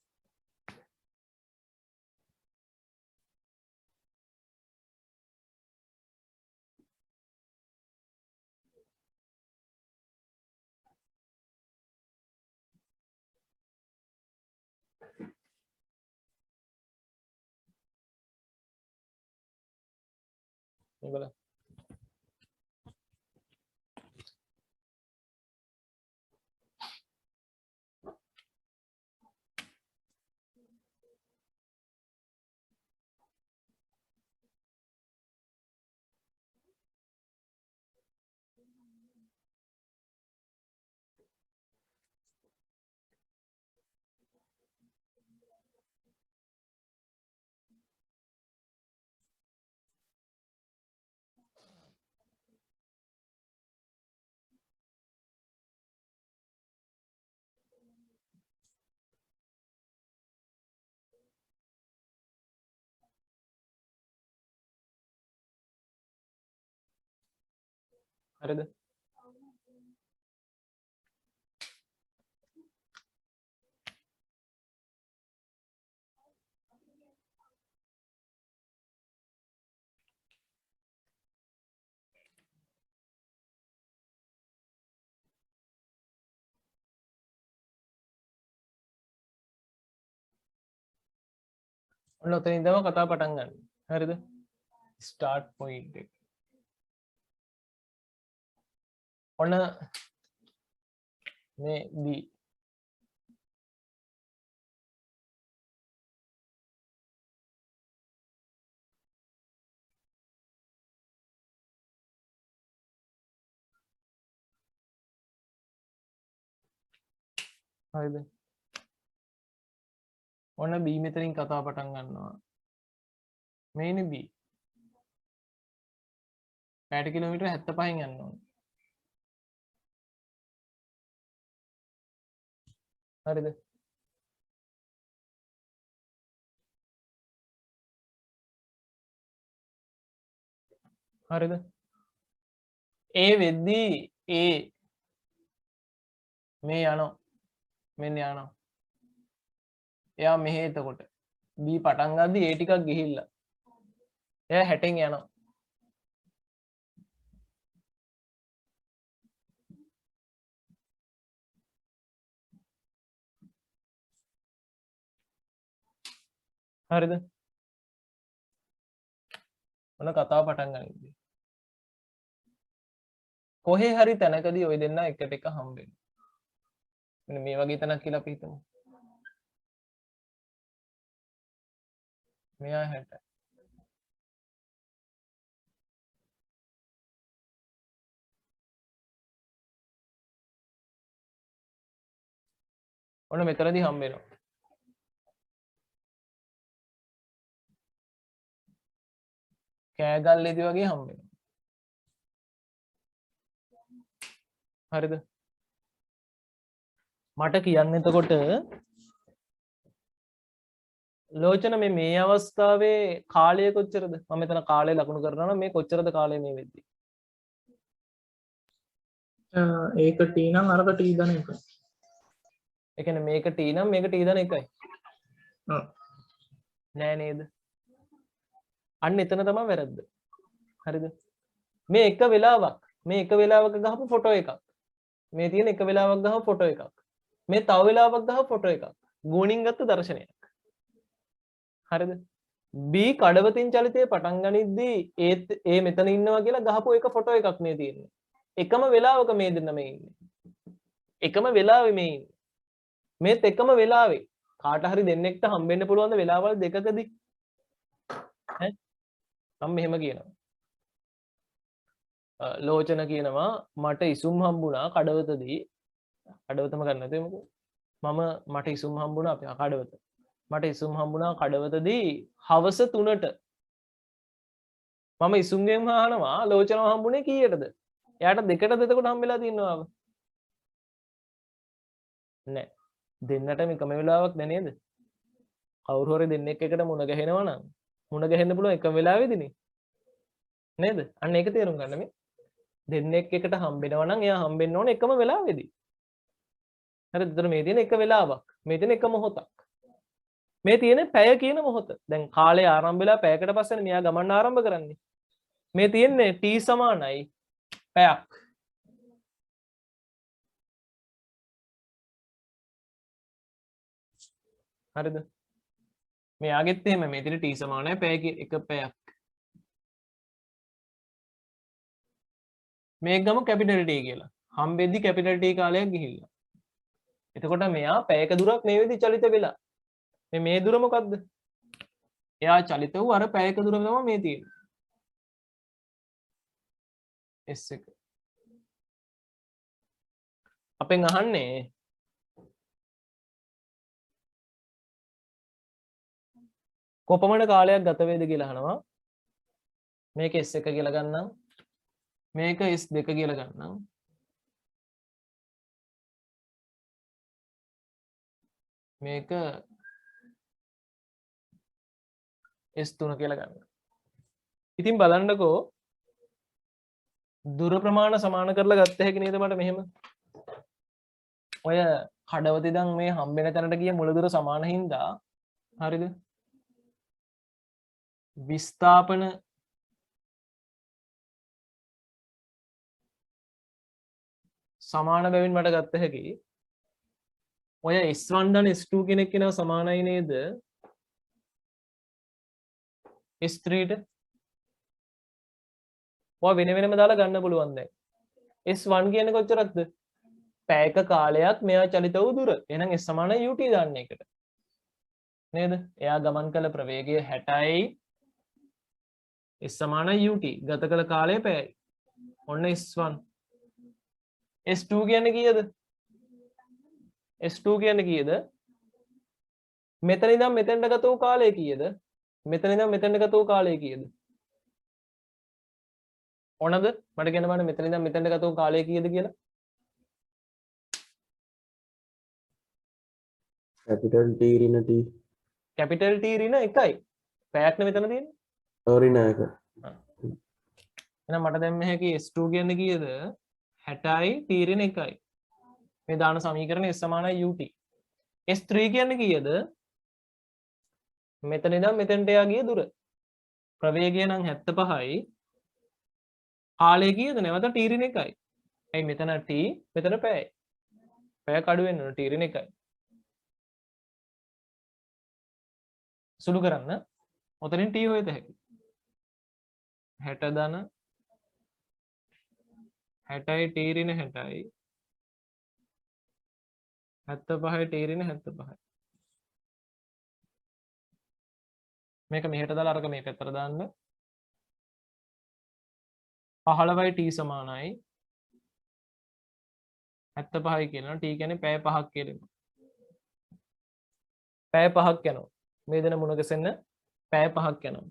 බලන්න. හරිද? ඔන්න ඔතනින් තමයි කතාව පටන් ගන්න. හරිද? ස්ටාර්ට් පොයින්ට් එක. ඔන්න මේ B හරිද? ඔන්න B මෙතනින් කතාව පටන් ගන්නවා. මේනේ B. පැයට කිලෝමීටර 75න් යන්න ඕනේ. හරිද? හරිද? A වෙද්දී A මේ යනවා. මෙන්න යනවා. එයා මෙහෙ එතකොට B පටන් ගද්දි A ටිකක් ගිහිල්ලා. එයා 60න් යනවා. හරිද? ඔන්න කතාව පටන් ගනිද්දී. කොහේ හරි තැනකදී ওই දෙන්නා එකට එක හම්බ වෙනවා. මෙන්න මේ වගේ තැනක් කියලා අපි හිතමු. මෙයා 60. ඔන්න මෙතනදී හම්බ වෙනවා. කෑගල්ලේදී වගේ හම්බ වෙනවා. හරිද? මට කියන්න එතකොට ලෝචන මේ අවස්ථාවේ කාලය කොච්චරද? මම මෙතන කාලය ලකුණු කරනවා නම් මේ කොච්චරද කාලය මේ වෙද්දී? ඒක T නම් අරක T දන එක. ඒ කියන්නේ මේක T නම් මේක T දන එකයි. ඔව්. නෑ නේද? අන්න එතන තමයි වැරද්ද. හරිද? මේ එක වෙලාවක් ගහපු ෆොටෝ එකක්. මේ තියෙන එක වෙලාවක් ගහපු ෆොටෝ එකක්. මේ තව වෙලාවක් ගහපු ෆොටෝ එකක්. ගුණින් ගත්ත දර්ශනයක්. හරිද? B කඩවතින් චලිතයේ පටන් ගනිද්දී ඒ මෙතන ඉන්නවා කියලා ගහපු එක ෆොටෝ එකක් නේ තියෙන්නේ. එකම වෙලාවක මේ දෙන්න මේ ඉන්නේ. එකම වෙලාවෙ මේ ඉන්නේ. මේත් එකම වෙලාවේ කාට හරි දෙන්නෙක්ට හම්බෙන්න පුළුවන් ද වෙලාවල් දෙකකදී? ඈ මම මෙහෙම කියනවා. ලෝචන කියනවා මට ඉසුම් හම්බුණා කඩවතදී. කඩවතම ගන්න නැතේ මොකෝ. මට ඉසුම් හම්බුණා අපේ කඩවත. මට ඉසුම් හම්බුණා කඩවතදී හවස 3ට. මම ඉසුම්ගෙන් අහනවා ලෝචනව හම්බුනේ කීයටද? එයාට 2ට එතකොට හම්බෙලා තියෙනවාම. නෑ. දෙන්නටම එකම වෙලාවක් නෑ නේද? කවුරු හරි දෙන්නෙක් එකට මුණ ගැහෙනවා නම් මුණ ගැහෙන්න පුළුවන් එකම වෙලාවෙදිනේ. නේද? අන්න ඒක තේරුම් ගන්න මේ. දෙන්නෙක් එකට හම්බෙනවා නම් එයා හම්බෙන්න ඕනේ එකම වෙලාවෙදී. හරිද? ඒතර මේ තියෙන එක වෙලාවක්. මේ තියෙන එක මොහොතක්. මේ තියෙන පැය කියන මොහොත. දැන් කාලය ආරම්භ වෙලා පැයකට පස්සේනේ මෙයා ගමන් ආරම්භ කරන්නේ. මේ තියෙන්නේ t සමානයි පැයක්. හරිද? මෙයාගෙත් එහෙම මේ තියෙන t සමානයි පැය එක පැයක්. මේක ගමු කැපිටල් T කියලා. හම්බෙද්දි කැපිටල් T කාලයක් ගිහිල්ලා. එතකොට මෙයා පැයක දුරක් මේ වෙද්දි චලිත වෙලා. මේ දුර මොකද්ද? එයා චලිත වූ අර පැයක දුර තමයි මේ තියෙන්නේ. S එක. අපෙන් අහන්නේ කොපමණ කාලයක් ගත වේද කියලා අහනවා. මේක S එක කියලා ගන්නම්. මේක S2 කියලා ගන්නම්. මේක S3 කියලා ගන්න. ඉතින් බලන්නකෝ දුර ප්‍රමාණ සමාන කරලා ගත්ත හැකි නේද මට මෙහෙම. ඔය කඩවත ඉඳන් මේ හම්බෙන තැනට ගිය මුල දුර සමාන හින්දා හරිද? විස්ථාපන සමාන බැවින් මට ගත්ත හැකි. ඔය S1 dan S2 කෙනෙක් කෙනා සමානයි නේද? S3ට ඔය වෙන වෙනම දාලා ගන්න පුළුවන් දැන්. S1 කියන්නේ කොච්චරක්ද? පැයක කාලයක් මෙයා චලිත වූ දුර. එහෙනම් S සමානයි UT දාන්න එකට. නේද? එයා ගමන් කළ ප්‍රවේගය 60යි. S සමානයි UT. ගත කළ කාලය පැයයි. ඔන්න S1. S2 කියන්නේ කීයද? S2 කියන්නේ කීයද? මෙතන ඉඳන් මෙතෙන්ට ගත වූ කාලය කීයද? මෙතන ඉඳන් මෙතෙන්ට ගත වූ කාලය කීයද? ඕනද? මට කියන්න බලන්න මෙතන ඉඳන් මෙතෙන්ට ගත වූ කාලය කීයද කියලා? capital T ඍණ T කැපිටල් T ඍණ 1යි. පැයක්නේ මෙතන තියෙන්නේ. ඍණ 1 එහෙනම් මට දැන් මෙහි S2 කියන්නේ කීයද? 60යි T ඍණ 1යි. මේ දාන සමීකරණය S සමානයි UT. S3 කියන්නේ කීයද? මෙතන ඉඳන් මෙතෙන්ට යා ගිය දුර. ප්‍රවේගය නම් 75යි. කාලය කීයද? නැවත T ඍණ 1යි. ඇයි මෙතන T මෙතන පැයයි. පැය කඩු වෙන්න ඕන T ඍණ 1යි. සුළු කරන්න. ඔතනින් T හොයත හැකියි. 60 ධන 60යි T ඍණ 60යි 75යි T ඍණ 75යි. මේක මෙහෙට දාලා අරක මේ පැත්තට දාන්න. 15යි T සමානයි 75යි කියනවා. T කියන්නේ පැය 5ක් කියලා. පැය 5ක් යනවා. මේ දෙන මුණ ගැසෙන්න පැය 5ක් යනවා.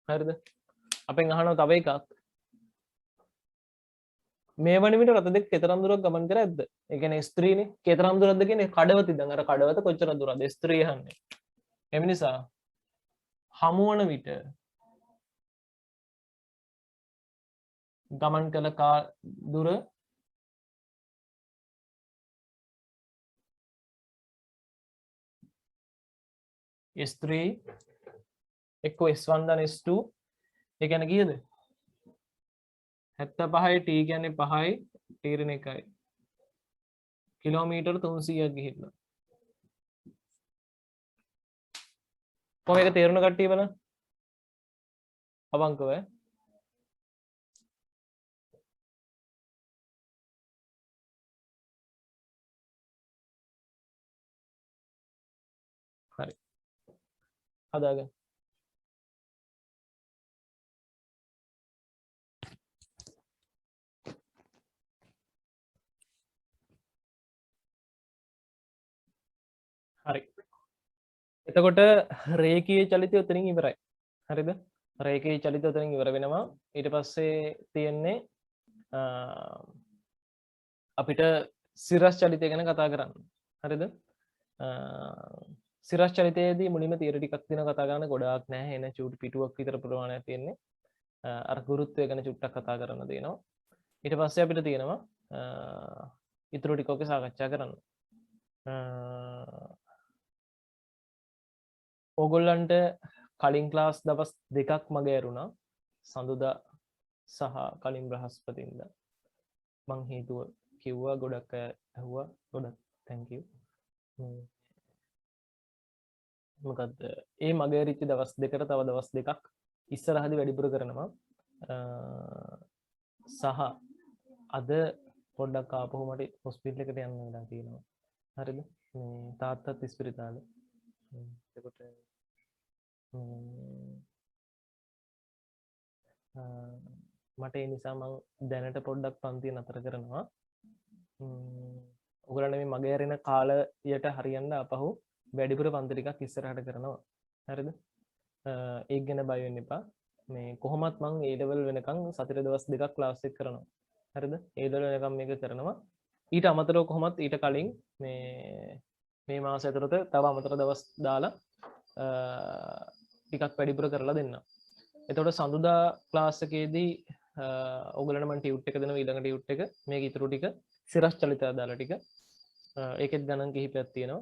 හරිද? අපෙන් අහනවා තව එකක්. මේ වන විට රථ දෙක කෙතරම් දුරක් ගමන් කර ඇද්ද? ඒ කියන්නේ S3 නේ. කෙතරම් දුරක්ද කියන්නේ කඩවත ඉඳන් අර කඩවත කොච්චර දුරද S3 යන්නේ. එම නිසා හමු වන විට ගමන් කළ දුර S3 එක්ක S1 දන S2 ඒ කියන්නේ කීයද? 75යි T කියන්නේ 5යි T ඍණ 1යි. කිලෝමීටර් 300ක් ගිහිල්ලා. කොහොම මේක තේරුණ කට්ටිය බලන්න. අවංකව හරි. හදාගන්න. හරි. එතකොට රේඛීය චලිතය උතනින් ඉවරයි. හරිද? රේඛීය චලිතය උතනින් ඉවර වෙනවා. ඊට පස්සේ තියෙන්නේ අපිට සිරස් චලිතය ගැන කතා කරන්න. හරිද? සිරස් චලිතයේදී මුලින්ම තියරි ටිකක් තියෙනවා කතා කරන්න ගොඩාක් නැහැ. එන චූටි පිටුවක් විතර ප්‍රමාණයක් තියෙන්නේ. අර ගුරුත්වය ගැන චුට්ටක් කතා කරන්න දෙනවා. ඊට පස්සේ අපිට තියෙනවා ඉතුරු ටික ඔක සාකච්ඡා කරන්න. ඕගොල්ලන්ට කලින් ක්ලාස් දවස් දෙකක් මගේ ඇරුණා. සඳුදා සහ කලින් බ්‍රහස්පතින්දා. මං හේතුව කිව්වා ගොඩක් අය ඇහුවා. ගොඩක් thank you. මොකද ඒ මගේ රිච්ච දවස් දෙකට තව දවස් දෙකක් ඉස්සරහදී වැඩිපුර කරනවා. සහ අද පොඩ්ඩක් ආපහු මට හොස්පිටල් එකට යන්න වෙලා තියෙනවා. හරිද? මේ තාත්තත් ඉස්පිරිතාලේ. එතකොට මට ඒ නිසා මං දැනට පොඩ්ඩක් පන්තිය නතර කරනවා. ඔයගොල්ලන්ට මේ මගේ ඇරෙන කාලයට හරියන්න අපහු වැඩිපුර පන්ති ටිකක් ඉස්සරහට කරනවා. හරිද? ඒක ගැන බය වෙන්න එපා. මේ කොහොමත් මං A level වෙනකන් සතියේ දවස් දෙකක් ක්ලාස් එක කරනවා. හරිද? A level වෙනකන් මේක කරනවා. ඊට අමතරව කොහොමත් ඊට කලින් මේ මාස ඇතුළත තව අමතර දවස් දාලා ටිකක් වැඩිපුර කරලා දෙන්න. එතකොට සඳුදා ක්ලාස් එකේදී ඔයගොල්ලන්ට මම ටියුට් එක දෙනවා ඊළඟ ටියුට් එක මේක ඉතුරු ටික සිරස් චලිත දාලා ටික ඒකෙත් ගණන් කිහිපයක් තියෙනවා.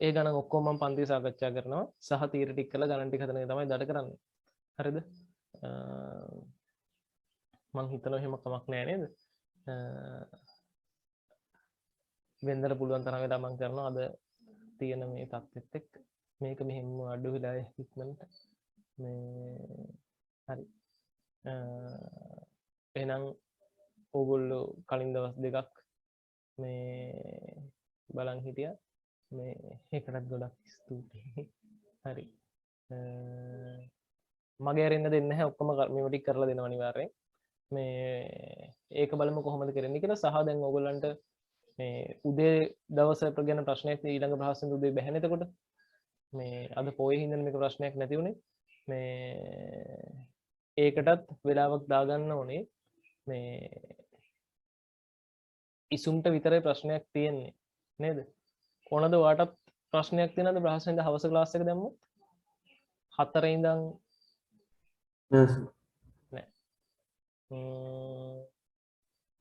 ඒ ගණන් ඔක්කොම මම පන්ති සාකච්ඡා කරනවා සහ තියරිටික් කරලා ගණන් ටික හදන එක තමයි දඩ කරන්නේ. හරිද? මං හිතනවා එහෙම කමක් නෑ නේද? වෙන්දර පුළුවන් තරම් වෙලා මං කරනවා අද තියෙන මේ තත්ත්වෙත් එක්ක මේක මෙහෙම අඩු වෙලා ඉක්මනට මේ හරි එහෙනම් ඕගොල්ලෝ කලින් දවස් දෙකක් මේ බලන් හිටියා මේ ඒකටත් ගොඩක් ස්තුතියි. හරි මගේ අරින්න දෙන්නේ නැහැ ඔක්කොම මේ ටික කරලා දෙනවා අනිවාර්යෙන්. මේ ඒක බලමු කොහොමද කරන්නේ කියලා. සහ දැන් ඕගොල්ලන්ට මේ උදේ දවස ගැන ප්‍රශ්නයක් ඊළඟ ප්‍රශ්නෙ උදේ බැහැ නේද? එතකොට මේ අද පොයේ හින්දා මේක ප්‍රශ්නයක් නැති උනේ. මේ ඒකටත් වෙලාවක් දාගන්න ඕනේ. මේ ඉසුම්ට විතරයි ප්‍රශ්නයක් තියෙන්නේ නේද? කොහොමද ඔයාටත් ප්‍රශ්නයක් තියෙනවද බ්‍රහස්වෙන්ද හවස ක්ලාස් එක දැම්මොත්? 4 ඉඳන් Yes.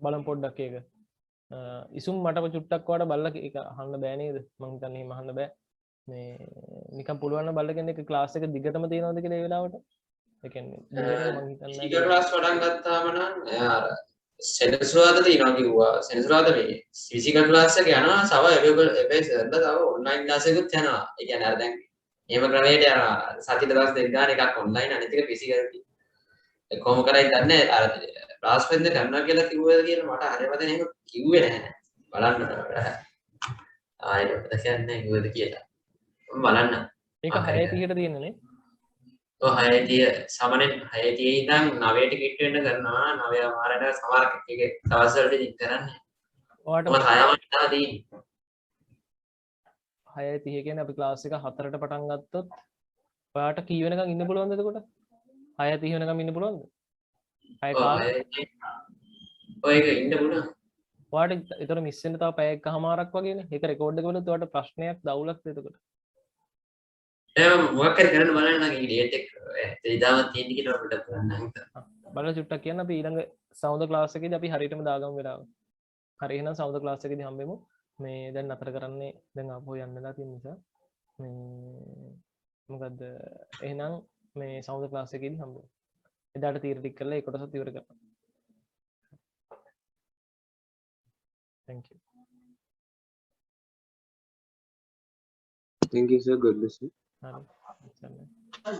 බලමු පොඩ්ඩක් ඒක. ඉසුම් මට චුට්ටක් ඔයාට බලලා ඒක අහන්න බෑ නේද? මං හිතන්නේ එහෙම අහන්න බෑ. මේ නිකන් පුළුවන් නම් බලලා කෙනෙක් ක්ලාස් එක දිගටම තියනවද කියලා ඒ වෙලාවට? ඒ කියන්නේ දිගටම මං හිතන්නේ ෆිසිකල් ක්ලාස් පටන් ගත්තාම නම් යාර සෙනසුරාදා තියෙනවා කිව්වා. සෙනසුරාදා මේ ෆිසිකල් ක්ලාස් එක යනවා. සව හැබැයි සර්ලා තව ඔන්ලයින් ක්ලාස් එකකුත් යනවා. ඒ කියන්නේ අර දැන් එහෙම ක්‍රමයකට යනවා. සතියට දවස් දෙක ගන්න එකක් ඔන්ලයින් අනිත් එක ෆිසිකල්. ඒ කොහොම කරයිද දන්නේ අර ක්ලාස් වෙන්න කරනවා කියලා කිව්වද කියලා මට හරියටම දැන් එහෙම කිව්වේ නැහැ. බලන්න ආයෙත් දැක්කන්නේ කිව්වද කියලා. බලන්න. ඒක 6:30ට තියෙන්නේ නේ. ඔව් 6:30 සමනේ 6:30 ඉඳන් 9ට කිට් වෙන්න කරනවා. 9 මාරට සමහර එකේ දවස් වලට ඉතින් කරන්නේ. ඔයාට මම 6ම ඉඳලා තියෙන්නේ. 6:30 කියන්නේ අපි ක්ලාස් එක 4ට පටන් ගත්තොත් ඔයාට කී වෙනකන් ඉන්න පුළුවන්ද එතකොට? 6:30 වෙනකම් ඉන්න පුළුවන්ද? 6 කාලේ. ඔය එක ඉන්න පුළුවන්. ඔයාට ඒතර මිස් වෙන්න තව පැය එකමාරක් වගේනේ. ඒක රෙකෝඩ් එක වලත් ඔයාට ප්‍රශ්නයක් දවුලක් එතකොට. එහෙනම් මොකක් හරි කරන්න බලන්න නම් ඒ ඩේට් එක ඉදාම තියෙන කියලා අපිට බලන්න. බලලා චුට්ටක් කියන්න අපි ඊළඟ සවුන්ද ක්ලාස් එකේදී අපි හරියටම දාගමු වෙලාව. හරි එහෙනම් සවුන්ද ක්ලාස් එකේදී හම්බෙමු. මේ දැන් අතර කරන්නේ දැන් ආපහු යන්න වෙලා තියෙන නිසා මේ මොකද්ද එහෙනම් මේ සවුන්ද ක්ලාස් එකේදී හම්බෙමු. එදාට තීර ටික කරලා ඒ කොටසත් ඉවර කරමු. Thank you. Thank you, sir. God bless you. හරි.